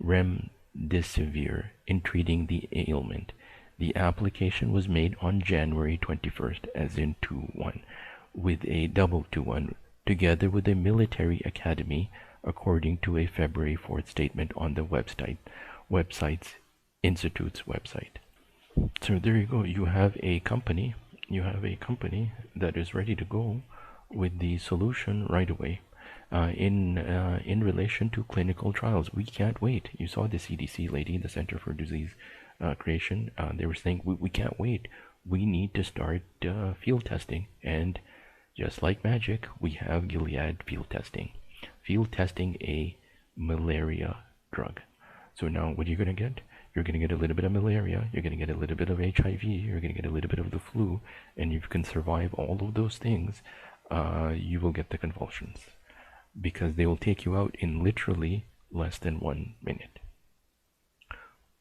remdesivir in treating the ailment. The application was made on January 21st, as in 2-1, with a double 2-1, together with a military academy, according to a February 4th statement on the website's institute's website. So there you go. You have a company that is ready to go with the solution right away. In relation to clinical trials, we can't wait. You saw the CDC lady, the Center for Disease Creation. They were saying we can't wait. We need to start field testing, and just like magic, we have Gilead field testing a malaria drug. So now what are you going to get? You're going to get a little bit of malaria, you're going to get a little bit of HIV, you're going to get a little bit of the flu, and if you can survive all of those things, you will get the convulsions, because they will take you out in literally less than 1 minute.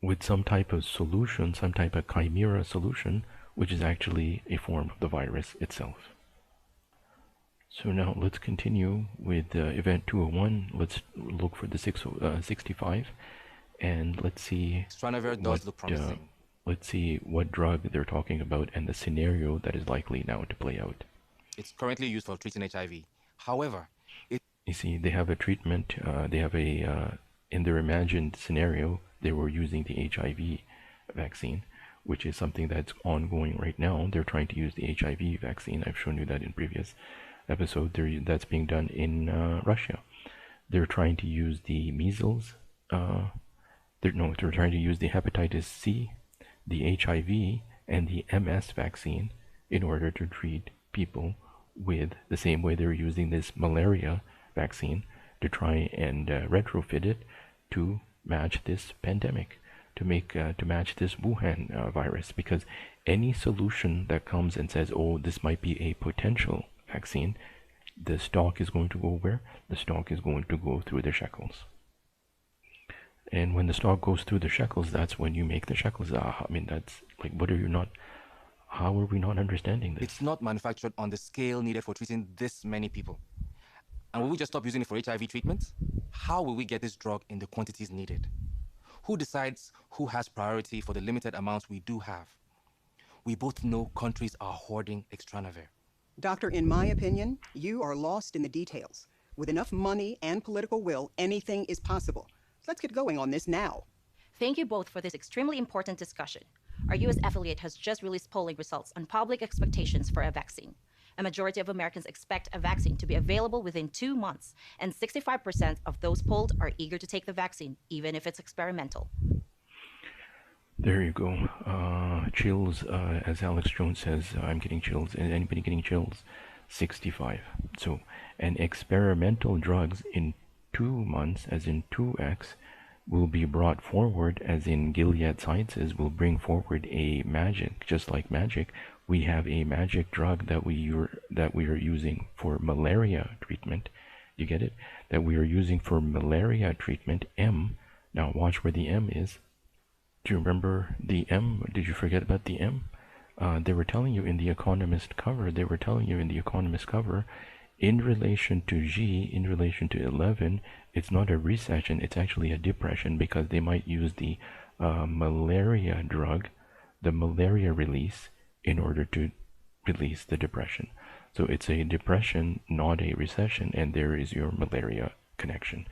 With some type of solution, some type of chimera solution, which is actually a form of the virus itself. So now let's continue with event 201. Let's look for the 65. And let's see.
Stranavir does look promising.
Let's see what drug they're talking about and the scenario that is likely now to play out.
It's currently used for treating HIV. However,
you see, they have a treatment. They have a in their imagined scenario, they were using the HIV vaccine, which is something that's ongoing right now. They're trying to use the HIV vaccine. I've shown you that in previous episode. That's being done in Russia. They're trying to use the measles. They're trying to use the hepatitis C, the HIV, and the MS vaccine in order to treat people with the same way they're using this malaria vaccine, to try and retrofit it to match this pandemic, to match this Wuhan virus. Because any solution that comes and says, oh, this might be a potential vaccine, the stock is going to go where? The stock is going to go through the shekels. And when the stock goes through the shekels, that's when you make the shekels. I mean, that's like, how are we not understanding this?
It's not manufactured on the scale needed for treating this many people. And will we just stop using it for HIV treatments? How will we get this drug in the quantities needed? Who decides who has priority for the limited amounts we do have? We both know countries are hoarding Extranavir.
Doctor, in my opinion, you are lost in the details. With enough money and political will, anything is possible. Let's get going on this now.
Thank you both for this extremely important discussion. Our U.S. affiliate has just released polling results on public expectations for a vaccine. A majority of Americans expect a vaccine to be available within 2 months, and 65% of those polled are eager to take the vaccine, even if it's experimental.
There you go. Chills, as Alex Jones says, I'm getting chills. Anybody getting chills? 65. So, and experimental drugs in 2 months, as in 2x, will be brought forward, as in Gilead Sciences will bring forward a magic, just like magic. We have a magic drug that we are using for malaria treatment. You get it? That we are using for malaria treatment, M. Now watch where the M is. Do you remember the M? Did you forget about the M? They were telling you in the Economist cover, In relation to G, in relation to 11, it's not a recession, it's actually a depression, because they might use the malaria drug, the malaria release, in order to release the depression. So it's a depression, not a recession, and there is your malaria connection.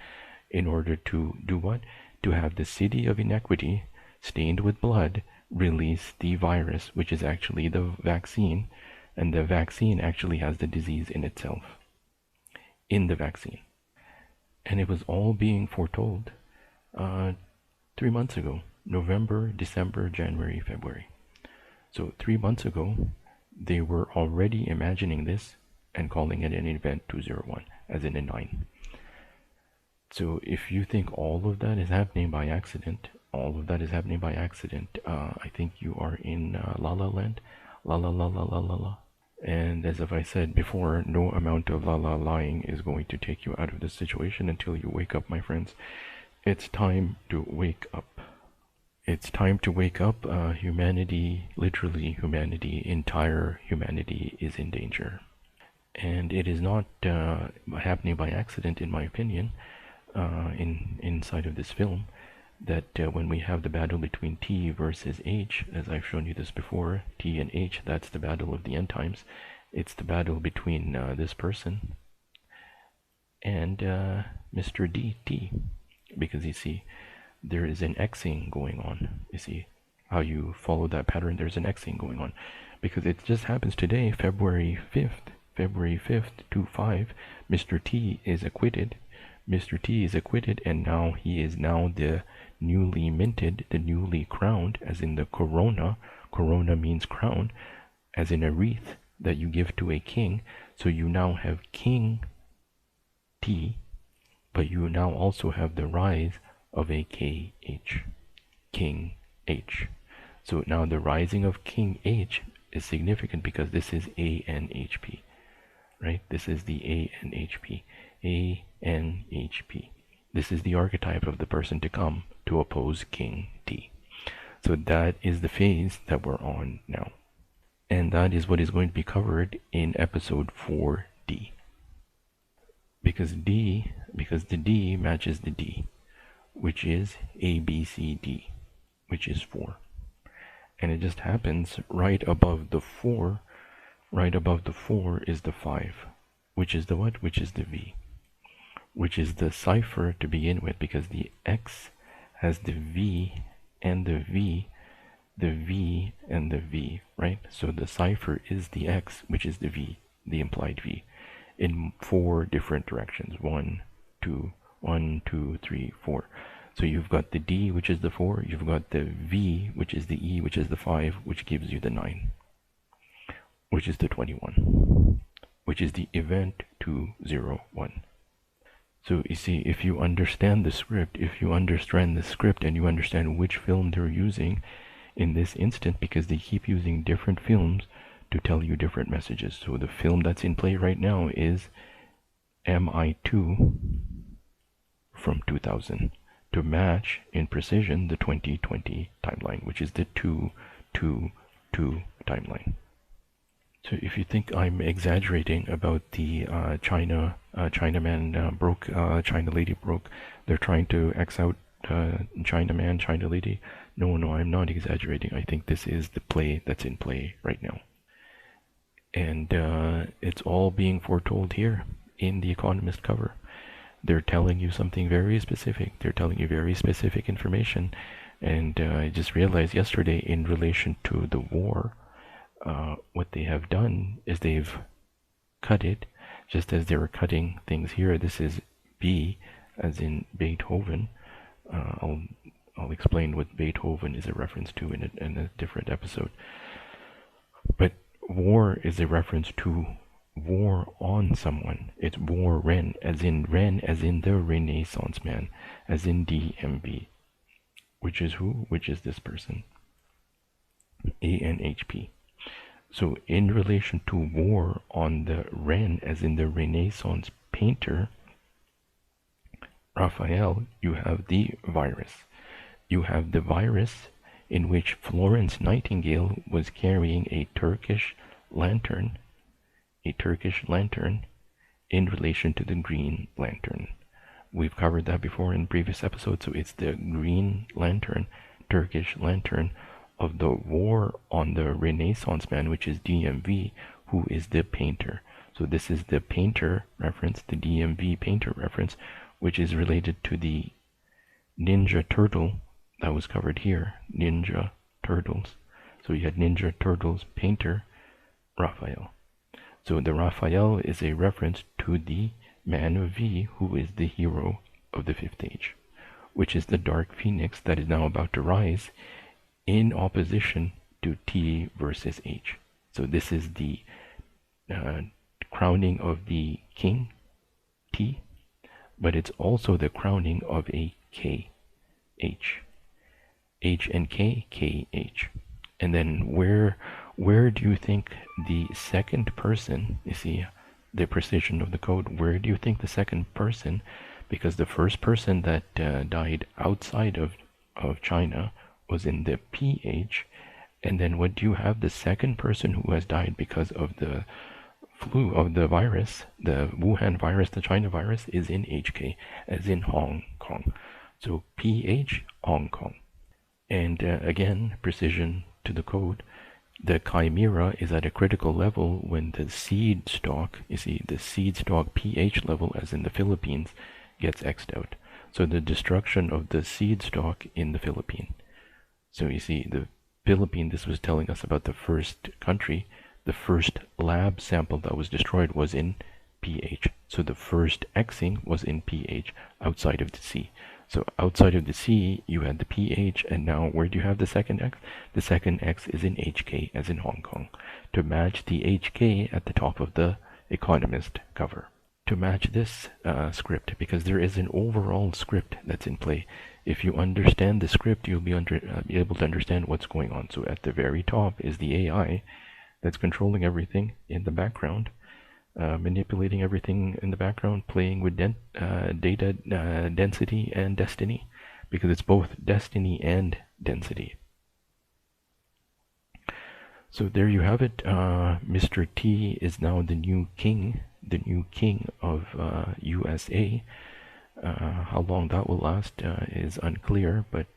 In order to do what? To have the city of inequity, stained with blood, release the virus, which is actually the vaccine, and the vaccine actually has the disease in itself, in the vaccine. And it was all being foretold 3 months ago, November, December, January, February. So 3 months ago, they were already imagining this and calling it an event 201, as in a 9. So if you think all of that is happening by accident, I think you are in La La Land, la la la la la la la. And as if I said before, no amount of la la lying is going to take you out of this situation until you wake up, my friends. It's time to wake up. It's time to wake up. Humanity, literally humanity, entire humanity is in danger. And it is not happening by accident, in my opinion, inside of this film, that when we have the battle between T versus H, as I've shown you this before, T and H, that's the battle of the end times. It's the battle between this person and Mr. DT, because you see, there is an Xing going on. You see how you follow that pattern? There's an Xing going on, because it just happens today, February 5th, 2-5, Mr. T is acquitted. Mr. T is acquitted, and now he is now the newly minted, the newly crowned, as in the corona. Corona means crown, as in a wreath that you give to a king. So you now have King T, but you now also have the rise of a KH, King H. So now the rising of King H is significant because this is ANHP, right? This is the ANHP. ANHP. This is the archetype of the person to come to oppose King T. So that is the phase that we're on now. And that is what is going to be covered in episode 4D. Because the D matches the D, which is ABCD, which is 4. And it just happens right above the 4, right above the 4 is the 5, which is the what? Which is the V, which is the cipher to begin with, because the X has the V and the V, the V and the V, right? So the cipher is the X, which is the V, the implied V, in 4 different directions. 1, 2, 1, 2, 3, 4. So you've got the D, which is the 4, you've got the V, which is the E, which is the 5, which gives you the 9, which is the 21, which is the event 201. So you see, if you understand the script, and you understand which film they're using in this instant, because they keep using different films to tell you different messages. So the film that's in play right now is MI2 from 2000, to match in precision the 2020 timeline, which is the 222 timeline. So if you think I'm exaggerating about the Chinaman broke, China lady broke, they're trying to X out Chinaman, China lady. No, I'm not exaggerating. I think this is the play that's in play right now. And it's all being foretold here in the Economist cover. They're telling you something very specific. They're telling you very specific information. And I just realized yesterday, in relation to the war, what they have done is they've cut it, just as they were cutting things here. This is B, as in Beethoven. I'll explain what Beethoven is a reference to in a different episode. But war is a reference to war on someone. It's war Ren, as in the Renaissance man, as in DMB, which is who? Which is this person, ANHP. So in relation to war on the Ren, as in the Renaissance painter Raphael, you have the virus. You have the virus in which Florence Nightingale was carrying a Turkish lantern, in relation to the Green Lantern. We've covered that before in previous episodes, so it's the Green Lantern, Turkish lantern, of the war on the Renaissance man, which is DMV, who is the painter. So this is the painter reference, the DMV painter reference, which is related to the Ninja Turtle that was covered here, Ninja Turtles. So you had Ninja Turtles painter, Raphael. So the Raphael is a reference to the Man of V, who is the hero of the Fifth Age, which is the Dark Phoenix that is now about to rise in opposition to T versus H. So this is the crowning of the king, T, but it's also the crowning of a K, H. H and K, K, H. And then where do you think the second person, you see the precision of the code, where do you think the second person, because the first person that died outside of China was in the PH, and then what do you have, the second person who has died because of the flu, of the virus, the Wuhan virus, the China virus, is in HK, as in Hong Kong. So PH, Hong Kong. And again, precision to the code, the chimera is at a critical level when the seed stock, you see, the seed stock pH level, as in the Philippines, gets X'd out. So the destruction of the seed stock in the Philippines. So you see, the Philippines, this was telling us about the first country, the first lab sample that was destroyed was in pH. So the first Xing was in pH, outside of the C. So outside of the C, you had the PH, and now where do you have the second X? The second X is in HK, as in Hong Kong, to match the HK at the top of the Economist cover. To match this script, because there is an overall script that's in play. If you understand the script, you'll be able to understand what's going on. So at the very top is the AI that's controlling everything in the background, manipulating everything in the background, playing with data density and destiny, because it's both destiny and density. So there you have it. Mr. T is now the new king of USA. How long that will last is unclear, but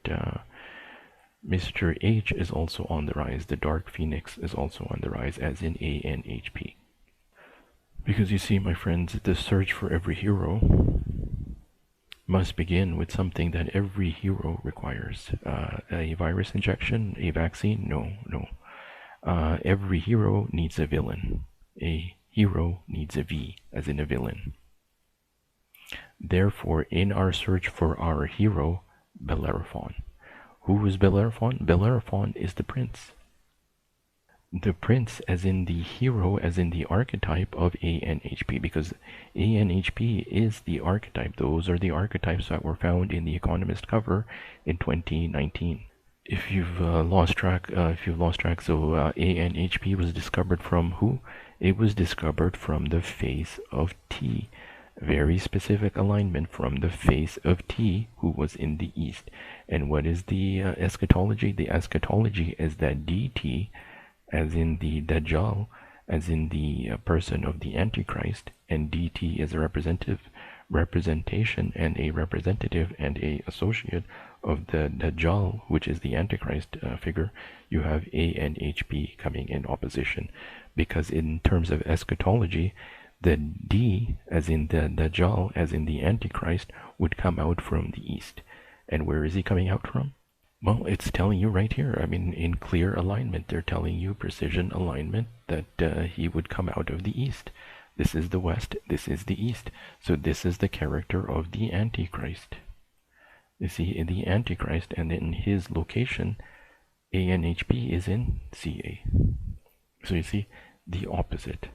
Mr. H is also on the rise. The Dark Phoenix is also on the rise, as in ANHP. Because you see, my friends, the search for every hero must begin with something that every hero requires. A virus injection, a vaccine? No. Every hero needs a villain. A hero needs a V, as in a villain. Therefore, in our search for our hero, Bellerophon. Who is Bellerophon? Bellerophon is the prince. The prince, as in the hero, as in the archetype of ANHP, because ANHP is the archetype. Those are the archetypes that were found in the Economist cover in 2019. If you've lost track, so ANHP was discovered from who? It was discovered from the face of T. Very specific alignment from the face of T, who was in the east. And what is the eschatology? The eschatology is that DT, as in the Dajjal, as in the person of the Antichrist, and DT is a representation and a representative and a associate of the Dajjal, which is the Antichrist figure. You have ANHP coming in opposition, because in terms of eschatology, the D, as in the Dajjal, as in the Antichrist, would come out from the east. And where is he coming out from? Well, it's telling you right here. I mean, in clear alignment, they're telling you precision alignment that he would come out of the east. This is the west, this is the east. So this is the character of the Antichrist. You see, in the Antichrist, and in his location, ANHP is in CA. So you see, the opposite.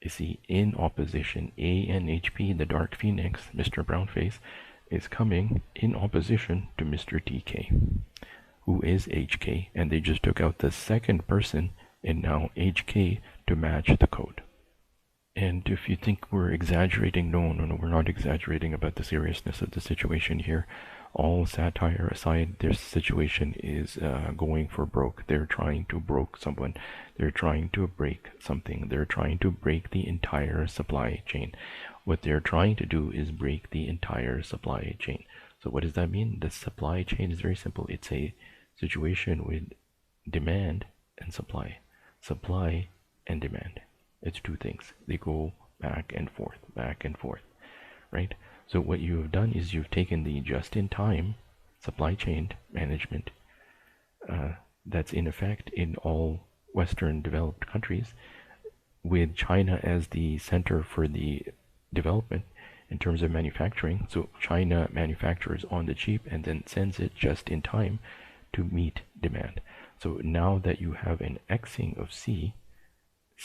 You see, in opposition, ANHP, the Dark Phoenix, Mr. Brownface, is coming in opposition to Mr. TK, who is HK, and they just took out the second person, and now HK, to match the code. And if you think we're exaggerating, no, we're not exaggerating about the seriousness of the situation here. all satire aside, their situation is going for broke. They're trying to broke someone. They're trying to break something. They're trying to break the entire supply chain. What they're trying to do is break the entire supply chain. So what does that mean? The supply chain is very simple. It's a situation with demand and supply. Supply and demand. It's two things. They go back and forth, right? So what you have done is you've taken the just-in-time supply chain management that's in effect in all Western developed countries, with China as the center for the development in terms of manufacturing. So China manufactures on the cheap and then sends it just in time to meet demand. So now that you have an Xing of C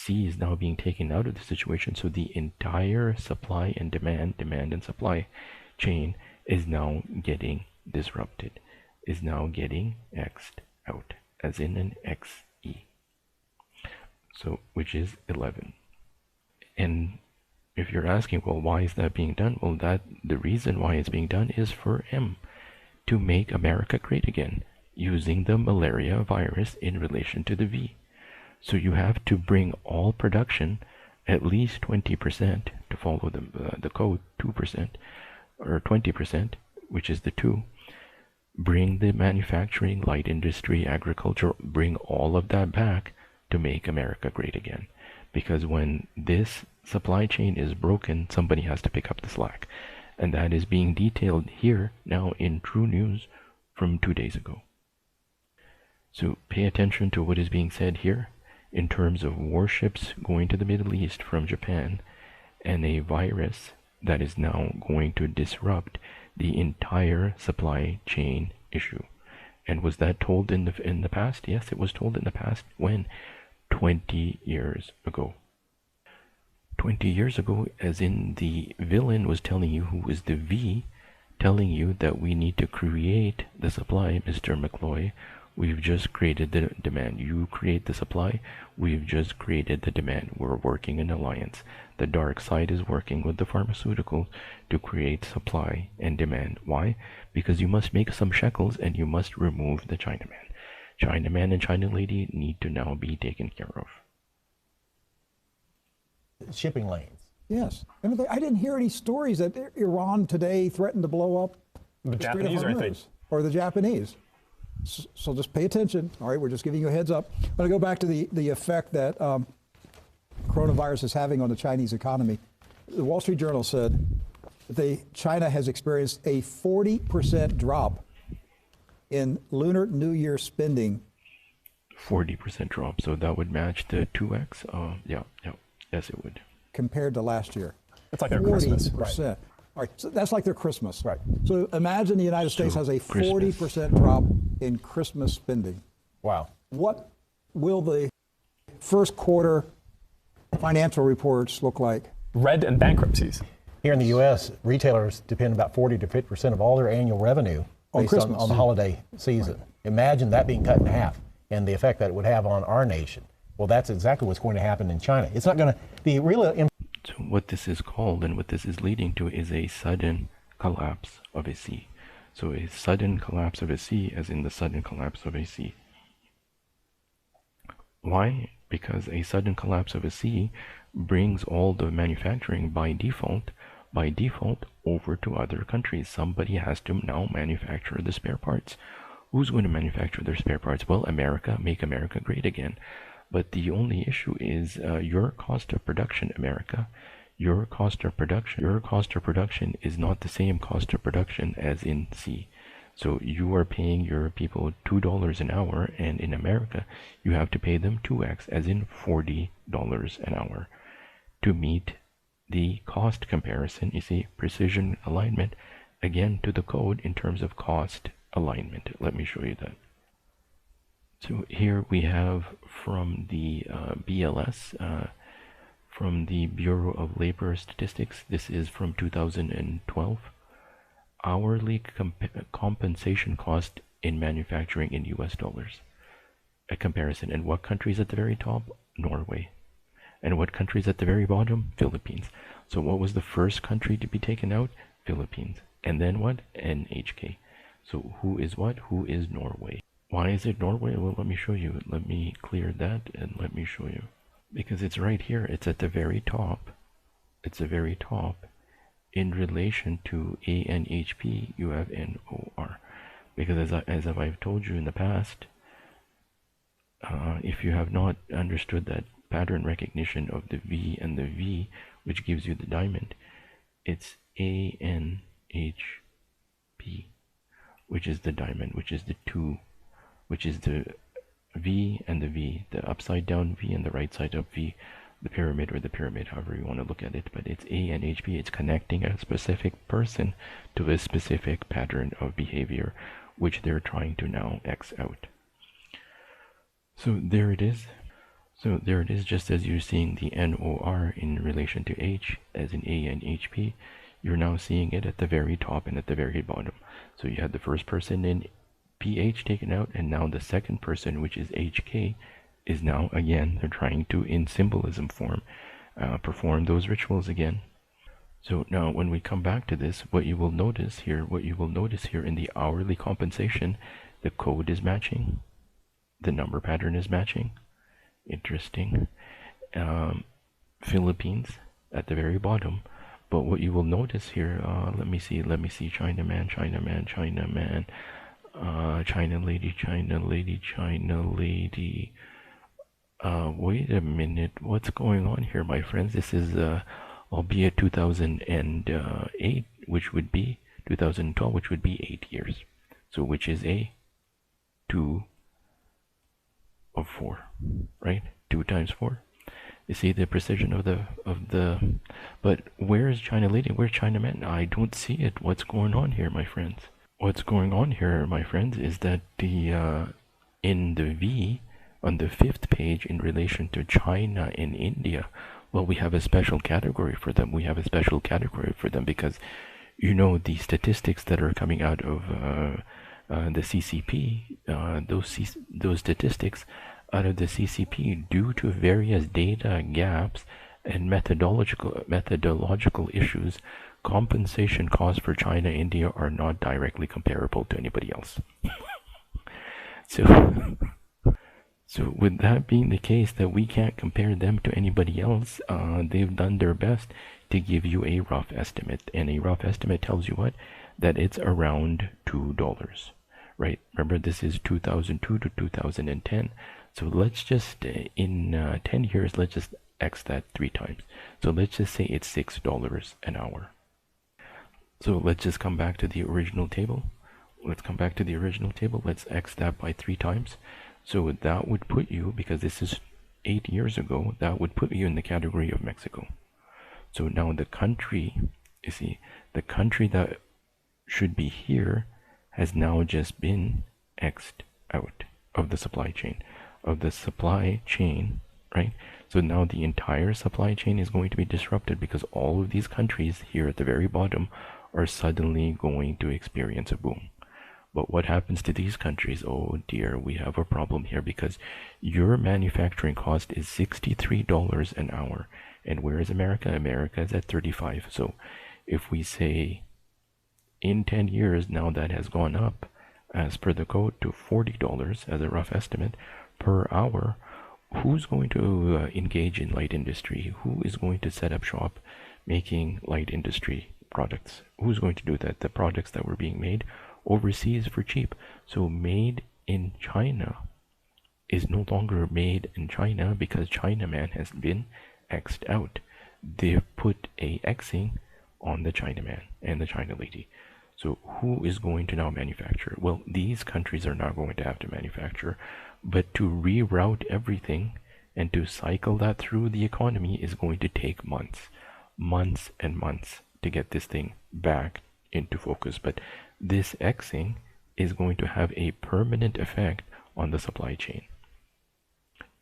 is now being taken out of the situation, so the entire supply and demand and supply chain is now getting disrupted, is now getting X'd out, as in an XE. So, which is 11. And if you're asking, well, why is that being done? Well, the reason why it's being done is for M, to make America great again, using the malaria virus in relation to the V. So you have to bring all production at least 20% to follow the code, 2% or 20%, which is the 2. Bring the manufacturing, light industry, agriculture, bring all of that back to make America great again. Because when this supply chain is broken, somebody has to pick up the slack. And that is being detailed here now in True News from 2 days ago. So pay attention to what is being said here in terms of warships going to the Middle East from Japan and a virus that is now going to disrupt the entire supply chain issue. And was that told in the past? Yes, it was told in the past. When? 20 years ago. 20 years ago, as in the villain was telling you, who was the V, telling you that we need to create the supply, Mr. McCloy. We've just created the demand. You create the supply. We've just created the demand. We're working in alliance. The dark side is working with the pharmaceuticals to create supply and demand. Why? Because you must make some shekels and you must remove the Chinaman. Chinaman and China lady need to now be taken care of.
Shipping lanes.
Yes. And I didn't hear any stories that Iran today threatened to blow up
the Japanese, I think.
Or the Japanese. So just pay attention. All right, we're just giving you a heads up. I'm going to go back to the effect that coronavirus is having on the Chinese economy. The Wall Street Journal said that China has experienced a 40% drop in Lunar New Year spending.
40% drop, so that would match the 2x? Yeah, yes it would.
Compared to last year.
It's like their Christmas.
40%.
Right.
All right, so that's like their Christmas.
Right.
So imagine the United States has a 40% drop in Christmas spending.
Wow.
What will the first quarter financial reports look like?
Red and bankruptcies.
Here in the U.S., retailers depend about 40 to 50% of all their annual revenue based on the holiday season. Right. Imagine that being cut in half and the effect that it would have on our nation. Well, that's exactly what's going to happen in China. It's not going to be really.
So what this is called and what this is leading to is a sudden collapse of a sea. So a sudden collapse of a sea, as in the sudden collapse of a sea. Why? Because a sudden collapse of a sea brings all the manufacturing by default over to other countries. Somebody has to now manufacture the spare parts. Who's going to manufacture their spare parts? Well, America, make America great again. But the only issue is your cost of production, America. Your cost of production is not the same cost of production as in C. So you are paying your people $2 an hour, and in America, you have to pay them 2x, as in $40 an hour, to meet the cost comparison. You see, precision alignment, again, to the code in terms of cost alignment. Let me show you that. So here we have from the BLS, from the Bureau of Labor Statistics, this is from 2012, hourly compensation cost in manufacturing in US dollars. A comparison. And what countries at the very top? Norway. And what countries at the very bottom? Philippines. So what was the first country to be taken out? Philippines. And then what? NHK. So who is what? Who is Norway? Why is it Norway? Well, let me show you. Let me clear that and let me show you. Because it's right here. It's at the very top. It's the very top. In relation to ANHP, you have NOR. Because as I've told you in the past, if you have not understood that pattern recognition of the V and the V, which gives you the diamond, it's ANHP, which is the diamond, which is the 2, which is the V and the V, the upside down V and the right side up V, the pyramid, or the pyramid, however you want to look at it. But it's ANHP. It's connecting a specific person to a specific pattern of behavior, which they're trying to now X out. So there it is. So there it is, just as you're seeing the NOR in relation to H as in ANHP, you're now seeing it at the very top and at the very bottom. So you had the first person in PH taken out, and now the second person, which is HK, is now again, they're trying to, in symbolism form, perform those rituals again. So now when we come back to this, what you will notice here in the hourly compensation, the code is matching, the number pattern is matching. Interesting. Philippines at the very bottom. But what you will notice here, let me see, Chinaman, China lady. Wait a minute, what's going on here, my friends? This is, albeit 2008, which would be 2012, which would be 8 years. So which is a 2 of 4, right? 2 times 4. You see the precision of the but where is China lady? Where's China man? I don't see it. What's going on here, my friends? What's going on here, my friends, is that the in the V on the 5th page in relation to China and India, well, we have a special category for them. We have a special category for them because, you know, the statistics that are coming out of the CCP, those statistics out of the CCP, due to various data gaps and methodological issues, compensation costs for China and India are not directly comparable to anybody else. So with that being the case, that we can't compare them to anybody else, they've done their best to give you a rough estimate, and a rough estimate tells you what? That it's around $2, right? Remember, this is 2002 to 2010. So let's just, in 10 years, let's just X that 3 times. So let's just say it's $6 an hour. So let's just come back to the original table. Let's X that by 3 times. So that would put you, because this is 8 years ago, that would put you in the category of Mexico. So now the country, you see, the country that should be here has now just been X'd out of the supply chain. Right? So now the entire supply chain is going to be disrupted because all of these countries here at the very bottom are suddenly going to experience a boom. But what happens to these countries? Oh dear, we have a problem here because your manufacturing cost is $63 an hour. And where is America? America is at 35. So if we say in 10 years, now that has gone up as per the code to $40 as a rough estimate per hour, who's going to engage in light industry? Who is going to set up shop making light industry products? Who's going to do that? The products that were being made overseas for cheap. So made in China is no longer made in China because Chinaman has been X'd out. They've put a Xing on the Chinaman and the China lady. So who is going to now manufacture? Well, these countries are not going to have to manufacture, but to reroute everything and to cycle that through the economy is going to take months and months to get this thing back into focus. But this Xing is going to have a permanent effect on the supply chain.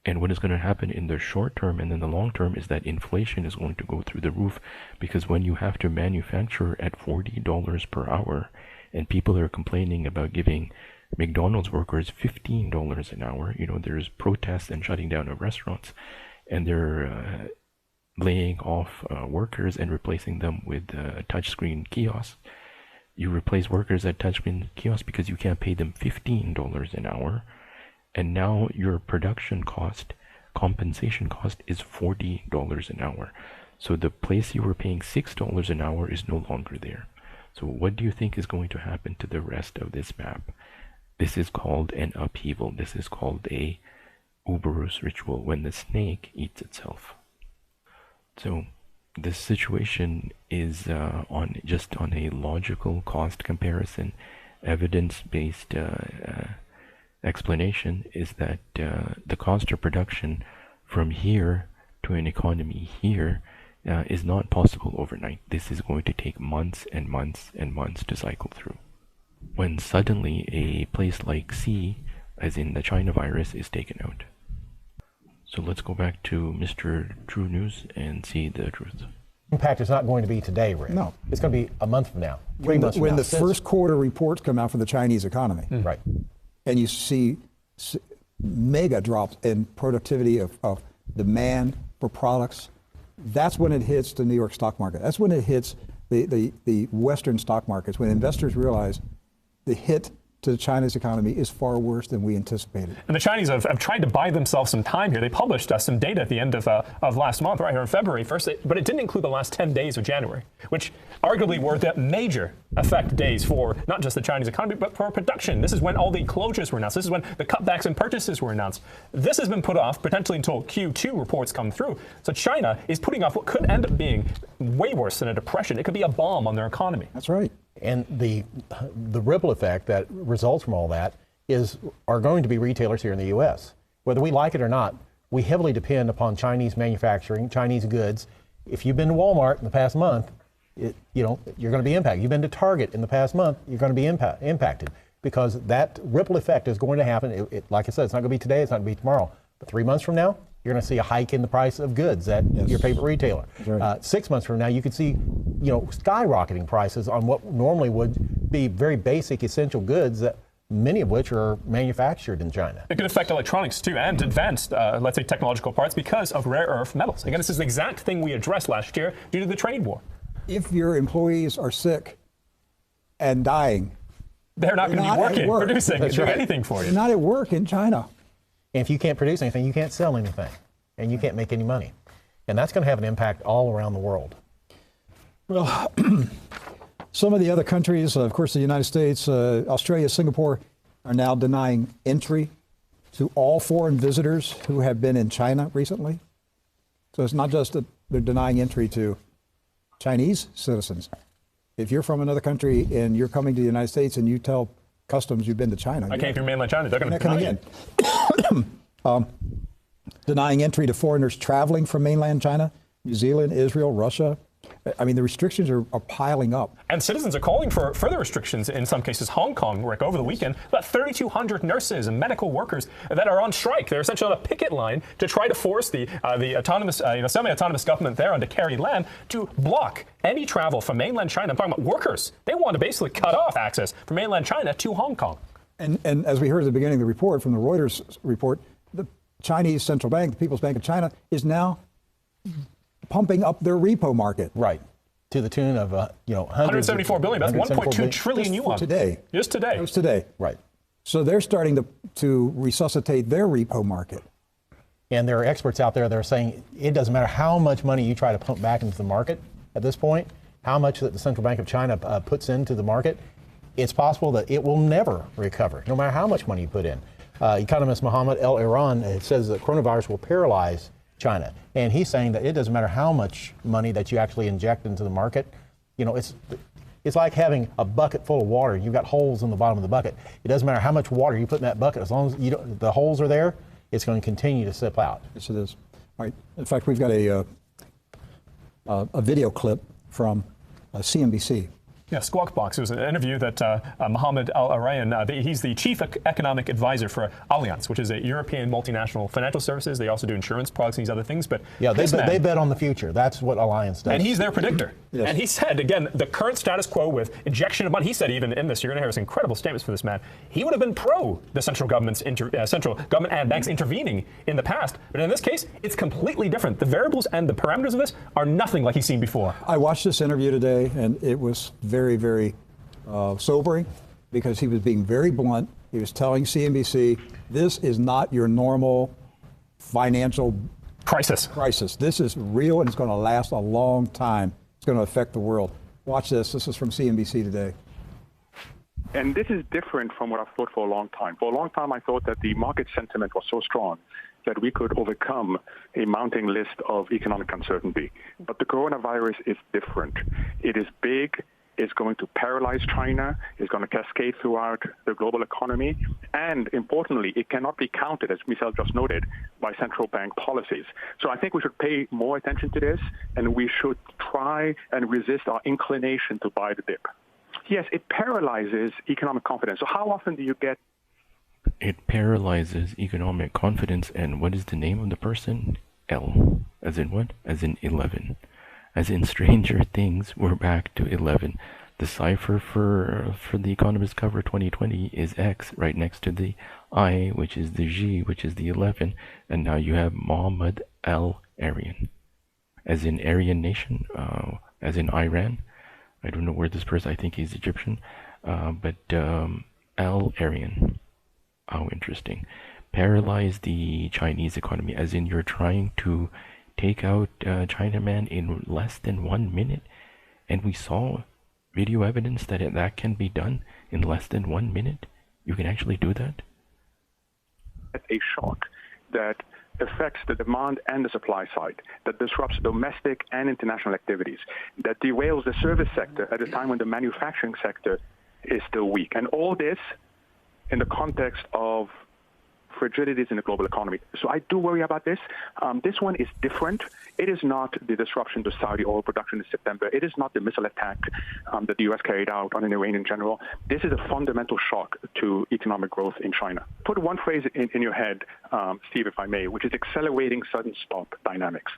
And what is going to happen in the short term and in the long term is that inflation is going to go through the roof, because when you have to manufacture at $40 per hour and people are complaining about giving McDonald's workers $15 an hour, you know, there's protests and shutting down of restaurants, and they're laying off workers and replacing them with touchscreen kiosks. You replace workers at touchscreen kiosks because you can't pay them $15 an hour. And now your production cost, compensation cost, is $40 an hour. So the place you were paying $6 an hour is no longer there. So what do you think is going to happen to the rest of this map? This is called an upheaval. This is called a Ouroboros ritual, when the snake eats itself. So this situation is on a logical cost comparison, evidence-based explanation is that the cost of production from here to an economy here is not possible overnight. This is going to take months and months and months to cycle through. When suddenly a place like C, as in the China virus, is taken out. So let's go back to Mr. True News and see the truth.
Impact is not going to be today, Rick.
No.
It's going to be a month from now.
When the first quarter reports come out for the Chinese economy.
Right.
And you see mega drops in productivity of demand for products, that's when it hits the New York stock market. That's when it hits the Western stock markets, when investors realize the hit to China's economy is far worse than we anticipated.
And the Chinese have tried to buy themselves some time here. They published some data at the end of last month, right here in February 1st, but it didn't include the last 10 days of January, which arguably were the major effect days for not just the Chinese economy, but for production. This is when all the closures were announced. This is when the cutbacks in purchases were announced. This has been put off potentially until Q2 reports come through. So China is putting off what could end up being way worse than a depression. It could be a bomb on their economy.
That's right.
And the ripple effect that results from all that are going to be retailers here in the U.S. Whether we like it or not, we heavily depend upon Chinese manufacturing, Chinese goods. If you've been to Walmart in the past month, you're going to be impacted. You've been to Target in the past month, you're going to be impacted because that ripple effect is going to happen. Like I said, it's not going to be today, it's not going to be tomorrow, but 3 months from now, you're going to see a hike in the price of goods at your favorite retailer. Right. 6 months from now, you could see, skyrocketing prices on what normally would be very basic, essential goods, that many of which are manufactured in China.
It could affect electronics too, and advanced, let's say, technological parts because of rare earth metals. Again, this is the exact thing we addressed last year due to the trade war.
If your employees are sick and dying,
they're not going to be working, producing, doing anything for you.
They're not at work in China.
And if you can't produce anything, you can't sell anything, and you can't make any money. And that's going to have an impact all around the world.
Well, some of the other countries, of course, the United States, Australia, Singapore, are now denying entry to all foreign visitors who have been in China recently. So it's not just that they're denying entry to Chinese citizens. If you're from another country and you're coming to the United States and you tell customs you've been to China,
I came through mainland China, they're going to deny
it. Denying entry to foreigners traveling from mainland China, New Zealand, Israel, Russia. I mean, the restrictions are piling up.
And citizens are calling for further restrictions, in some cases Hong Kong, Rick, over the weekend. About 3,200 nurses and medical workers that are on strike. They're essentially on a picket line to try to force the autonomous, semi-autonomous government there on to carry land to block any travel from mainland China. I'm talking about workers. They want to basically cut off access from mainland China to Hong Kong.
And as we heard at the beginning of the report, from the Reuters report, the Chinese central bank, the People's Bank of China, is now pumping up their repo market.
Right. To the tune of,
174 billion. That's 1.2 trillion yuan.
Today.
Just today.
It was today.
Right.
So they're starting to resuscitate their repo market.
And there are experts out there that are saying it doesn't matter how much money you try to pump back into the market at this point, how much that the Central Bank of China puts into the market, it's possible that it will never recover, no matter how much money you put in. Economist Mohammed El-Iran says that coronavirus will paralyze China. And he's saying that it doesn't matter how much money that you actually inject into the market. It's like having a bucket full of water. You've got holes in the bottom of the bucket. It doesn't matter how much water you put in that bucket. As long as the holes are there, it's going to continue to sip out.
Yes, it is. All right. In fact, we've got a video clip from CNBC.
Yeah, Squawk Box. It was an interview that Mohammed Al-Arayan, he's the chief economic advisor for Allianz, which is a European multinational financial services. They also do insurance products and these other things. But
yeah, they bet on the future. That's what Allianz does.
And he's their predictor.
Yes.
And he said, again, the current status quo with injection of money. He said even in this, you're going to hear some incredible statements from this man. He would have been pro the central government and banks intervening in the past. But in this case, it's completely different. The variables and the parameters of this are nothing like he's seen before.
I watched this interview today, and it was very, very sobering because he was being very blunt. He was telling CNBC, this is not your normal financial crisis. This is real and it's going to last a long time. It's going to affect the world. Watch this. This is from CNBC today.
And this is different from what I've thought for a long time. For a long time, I thought that the market sentiment was so strong that we could overcome a mounting list of economic uncertainty. But the coronavirus is different. It is big. It's going to paralyze China. It's going to cascade throughout the global economy. And importantly, it cannot be countered, as Michel just noted, by central bank policies. So I think we should pay more attention to this, and we should try and resist our inclination to buy the dip. Yes, it paralyzes economic confidence. So how often do you get...
It paralyzes economic confidence, and what is the name of the person? L. As in what? As in 11. As in Stranger Things, we're back to 11. The cipher for the Economist cover 2020 is X, right next to the I, which is the G, which is the 11, and now you have Mohammed Al-Aryan. As in Aryan Nation, as in Iran. I don't know where this person, I think he's Egyptian, but Al-Aryan. How interesting. Paralyze the Chinese economy, as in you're trying to take out Chinaman in less than 1 minute, and we saw video evidence that that can be done in less than 1 minute. You can actually do that.
A shock that affects the demand and the supply side, that disrupts domestic and international activities, that derails the service sector at a time when the manufacturing sector is still weak. And all this in the context of fragilities in the global economy. So I do worry about this. This one is different. It is not the disruption to Saudi oil production in September. It is not the missile attack that the U.S. carried out on an Iranian general. This is a fundamental shock to economic growth in China. Put one phrase in your head, Steve, if I may, which is accelerating sudden stop dynamics.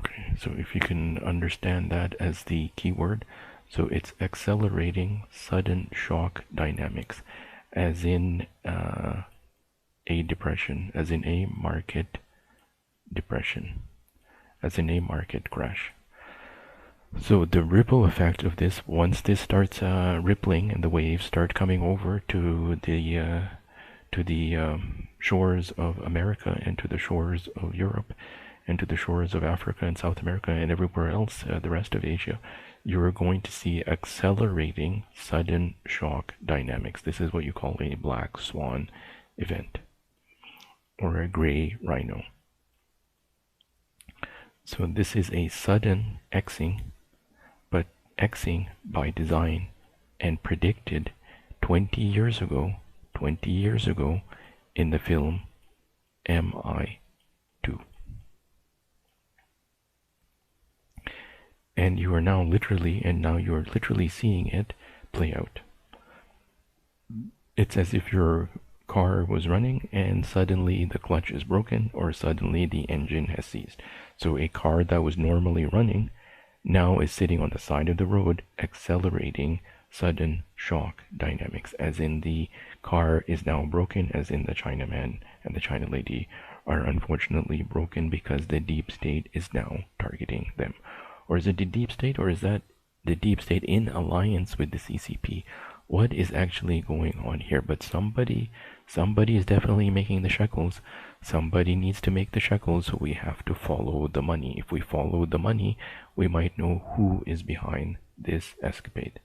Okay, so if you can understand that as the key word, so it's accelerating sudden shock dynamics, as in a depression, as in a market depression, as in a market crash. So the ripple effect of this, once this starts rippling and the waves start coming over to the shores of America and to the shores of Europe and to the shores of Africa and South America and everywhere else, the rest of Asia, you're going to see accelerating sudden shock dynamics. This is what you call a black swan event, or a gray rhino. So this is a sudden Xing, but Xing by design and predicted 20 years ago in the film MI2. And you're literally seeing it play out. It's as if your car was running and suddenly the clutch is broken or suddenly the engine has ceased. So a car that was normally running now is sitting on the side of the road, accelerating sudden shock dynamics, as in the car is now broken, as in the Chinaman and the China lady are unfortunately broken because the deep state is now targeting them. Or is it the deep state, or is that the deep state in alliance with the CCP? What is actually going on here? But somebody is definitely making the shekels. Somebody needs to make the shekels, so we have to follow the money. If we follow the money, we might know who is behind this escapade.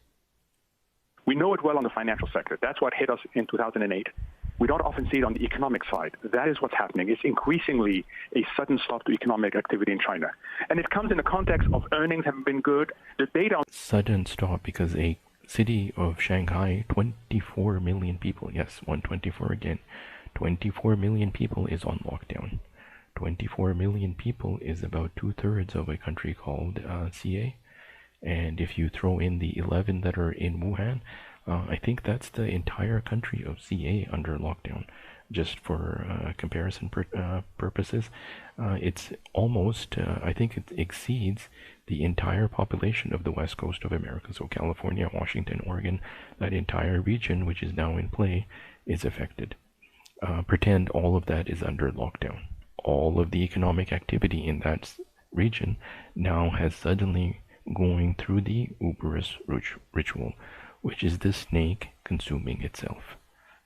We know it well on the financial sector. That's what hit us in 2008. We don't often see it on the economic side. That is what's happening. It's increasingly a sudden stop to economic activity in China. And it comes in the context of earnings haven't been good. The data on
sudden stop because a city of Shanghai, 24 million people, yes, 124 again, 24 million people is on lockdown. 24 million people is about 2/3 of a country called CA. And if you throw in the 11 that are in Wuhan, I think that's the entire country of CA under lockdown. Just for comparison purposes, it's almost, I think it exceeds the entire population of the west coast of America. So California, Washington, Oregon, that entire region, which is now in play, is affected. Pretend all of that is under lockdown. All of the economic activity in that region now has suddenly going through the Uberus ritual, which is the snake consuming itself.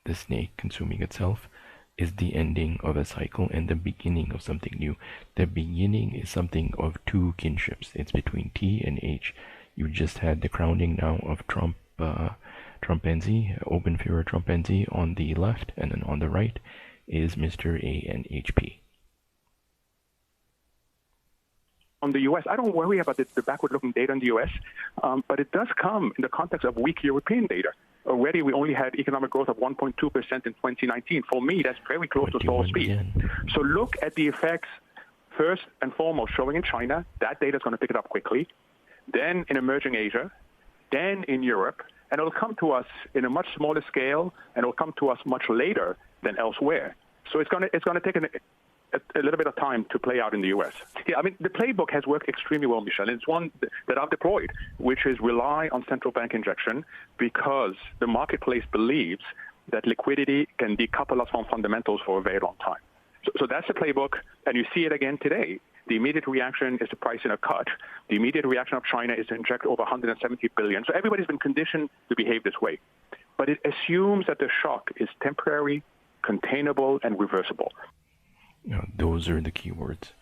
The snake consuming itself is the ending of a cycle and the beginning of something new. The beginning is something of two kinships. It's between T and H. You just had the crowning now of Trumpenzi, Open Führer Trumpenzi on the left, and then on the right is Mr. ANHP.
On the U.S., I don't worry about the backward-looking data in the U.S., but it does come in the context of weak European data. Already, we only had economic growth of 1.2% in 2019. For me, that's very close to stall speed. So look at the effects first and foremost showing in China. That data is going to pick it up quickly. Then in emerging Asia, then in Europe, and it'll come to us in a much smaller scale, and it'll come to us much later than elsewhere. So it's going to take a little bit of time to play out in the U.S. Yeah, I mean, the playbook has worked extremely well, Michel. It's one that I've deployed, which is rely on central bank injection because the marketplace believes that liquidity can decouple us from fundamentals for a very long time. So that's the playbook, and you see it again today. The immediate reaction is to price in a cut. The immediate reaction of China is to inject over 170 billion. So everybody's been conditioned to behave this way. But it assumes that the shock is temporary, containable, and reversible.
Those are the key words.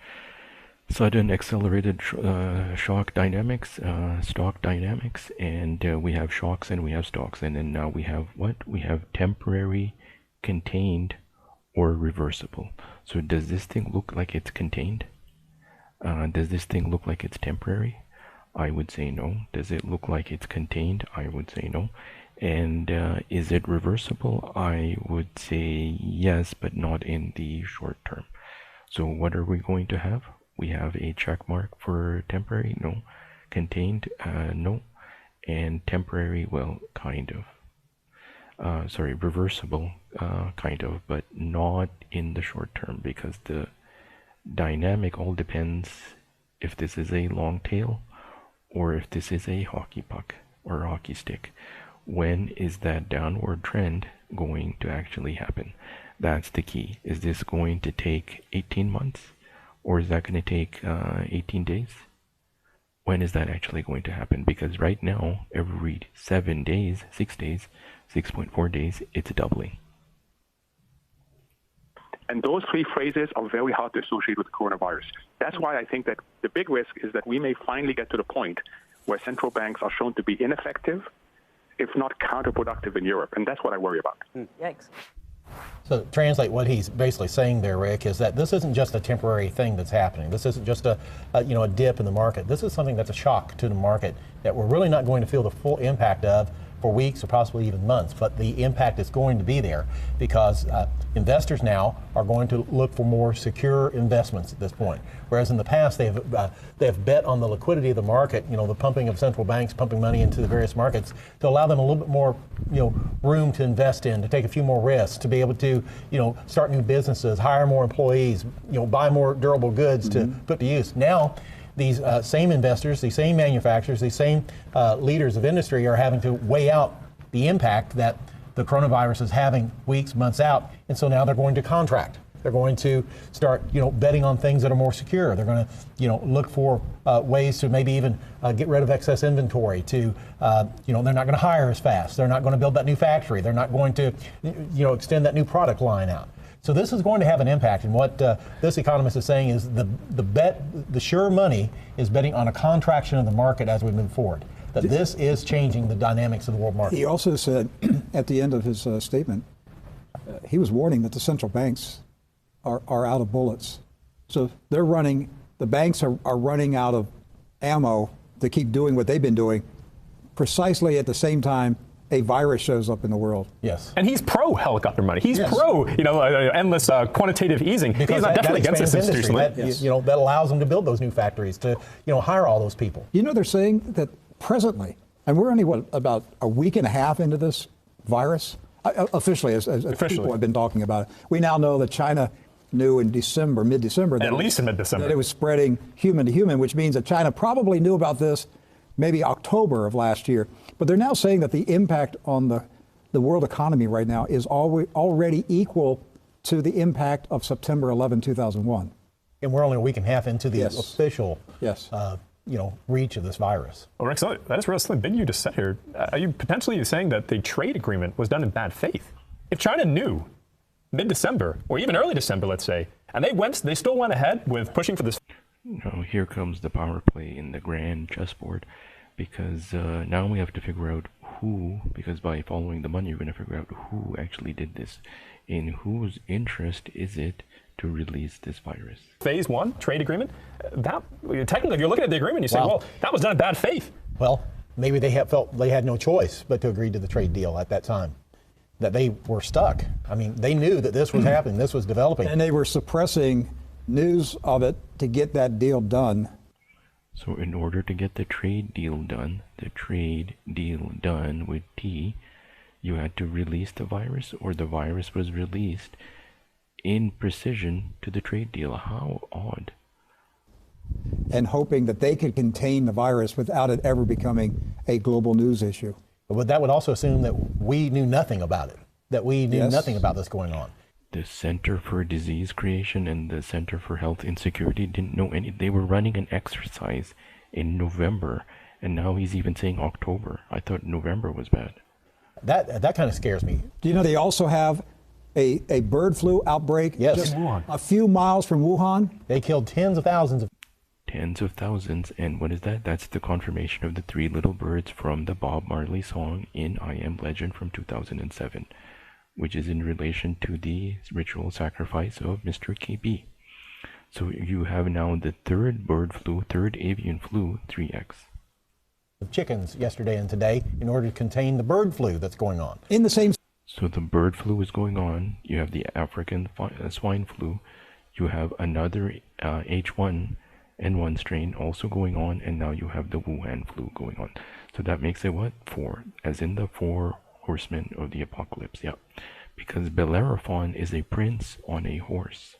Sudden accelerated shock dynamics, stock dynamics, and we have shocks and we have stocks, and then now we have what? We have temporary, contained, or reversible. So does this thing look like it's contained? Does this thing look like it's temporary? I would say no. Does it look like it's contained? I would say no. And is it reversible? I would say yes, but not in the short term. So what are we going to have? We have a check mark for temporary, no. Contained, no. And temporary, well, kind of. Reversible, kind of, but not in the short term, because the dynamic all depends if this is a long tail or if this is a hockey puck or a hockey stick. When is that downward trend going to actually happen? That's the key. Is this going to take 18 months or is that going to take 18 days? When is that actually going to happen? Because right now, every 7 days, 6 days, 6.4 days, it's doubling.
And those three phrases are very hard to associate with coronavirus. That's why I think that the big risk is that we may finally get to the point where central banks are shown to be ineffective, if not counterproductive in Europe. And that's what I worry about.
Yikes.
So to translate what he's basically saying there, Rick, is that this isn't just a temporary thing that's happening. This isn't just a dip in the market. This is something that's a shock to the market that we're really not going to feel the full impact of for weeks or possibly even months, but the impact is going to be there because investors now are going to look for more secure investments at this point. Whereas in the past, they have bet on the liquidity of the market, the pumping of central banks, pumping money into the various markets to allow them a little bit more, room to invest in, to take a few more risks, to be able to, start new businesses, hire more employees, buy more durable goods to put to use. Now, these same investors, these same manufacturers, these same leaders of industry are having to weigh out the impact that the coronavirus is having weeks, months out, and so now they're going to contract. They're going to start, betting on things that are more secure. They're going to, look for ways to maybe even get rid of excess inventory. To, they're not going to hire as fast. They're not going to build that new factory. They're not going to, extend that new product line out. So this is going to have an impact, and what this economist is saying is the sure money is betting on a contraction of the market as we move forward. That this is changing the dynamics of the world market.
He also said at the end of his statement, he was warning that the central banks are out of bullets. So the banks are running out of ammo to keep doing what they've been doing precisely at the same time a virus shows up in the world.
Yes.
And he's pro helicopter money. He's pro, endless quantitative easing.
Because
he's not definitely against this institutionally.
That allows them to build those new factories, to, hire all those people.
They're saying that presently, and we're only, about a week and a half into this virus, officially, as people have been talking about it. We now know that China knew in mid-December.
At least in mid-December.
That it was spreading human to human, which means that China probably knew about this maybe October of last year. But they're now saying that the impact on the world economy right now is already equal to the impact of September 11, 2001.
And we're only a week and a half into the official reach of this virus.
Well, Rex, that is really something big you just said here. Are you potentially saying that the trade agreement was done in bad faith? If China knew mid-December, or even early December, let's say, and they still went ahead with pushing for this.
Here comes the power play in the grand chessboard, because now we have to figure out who, because by following the money, you're going to figure out who actually did this. In whose interest is it to release this virus?
Phase 1 trade agreement, that technically, if you're looking at the agreement, you say, well, that was done in bad faith.
Well, maybe they felt they had no choice but to agree to the trade deal at that time, that they were stuck. I mean, they knew that this was happening, this was developing.
And they were suppressing news of it to get that deal done.
So in order to get the trade deal done with T, you had to release the virus, or the virus was released in precision to the trade deal. How odd.
And hoping that they could contain the virus without it ever becoming a global news issue.
But that would also assume that we knew nothing about it, that we knew nothing about this going on.
The Center for Disease Creation and the Center for Health Insecurity didn't know any. They were running an exercise in November, and now he's even saying October. I thought November was bad.
That kind of scares me.
Do you know they also have a bird flu outbreak?
Yes.
Just a few miles from Wuhan?
They killed tens of thousands.
And what is that? That's the confirmation of the three little birds from the Bob Marley song in I Am Legend from 2007, which is in relation to the ritual sacrifice of Mr. KB. So you have now the third avian flu 3X.
Chickens yesterday and today in order to contain the bird flu that's going on.
In the same.
So the bird flu is going on. You have the African swine flu. You have another H1N1 strain also going on, and now you have the Wuhan flu going on. So that makes it what? 4, as in the 4 horsemen of the apocalypse. Yeah, because Bellerophon is a prince on a horse.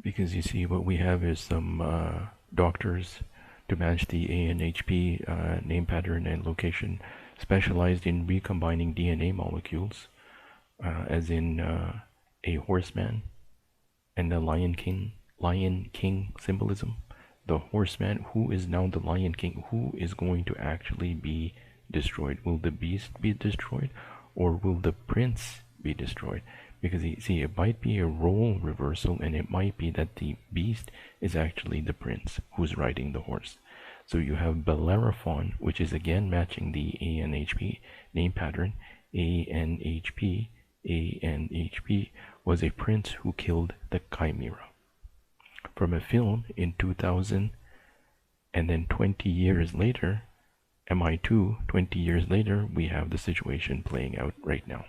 Because you see, what we have is some doctors to match the ANHP name pattern and location, specialized in recombining DNA molecules, as in a horseman and the Lion King symbolism. The horseman, who is now the Lion King, who is going to actually be destroyed? Will the beast be destroyed, or will the prince be destroyed? Because you see, it might be a role reversal, and it might be that the beast is actually the prince who's riding the horse. So you have Bellerophon, which is again matching the ANHP name pattern. ANHP was a prince who killed the Chimera. From a film in 2000, and then 20 years later, MI2, 20 years later, we have the situation playing out right now,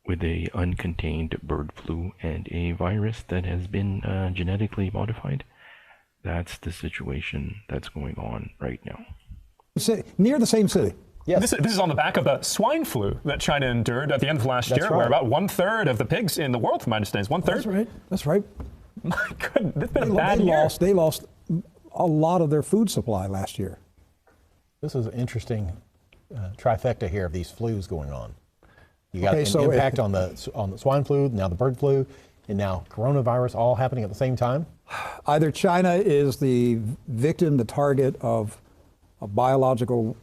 with a uncontained bird flu and a virus that has been genetically modified. That's the situation that's going on right now.
Near the same city.
Yes. This is on the back of the swine flu that China endured at the end of last year, where about 1/3 of the pigs in the world, from my understanding, is 1/3.
That's right. That's right.
My goodness, it's been a bad year.
They lost a lot of their food supply last year.
This is an interesting trifecta here of these flus going on. You got an impact on the swine flu, now the bird flu, and now coronavirus, all happening at the same time.
Either China is the victim, the target of a biological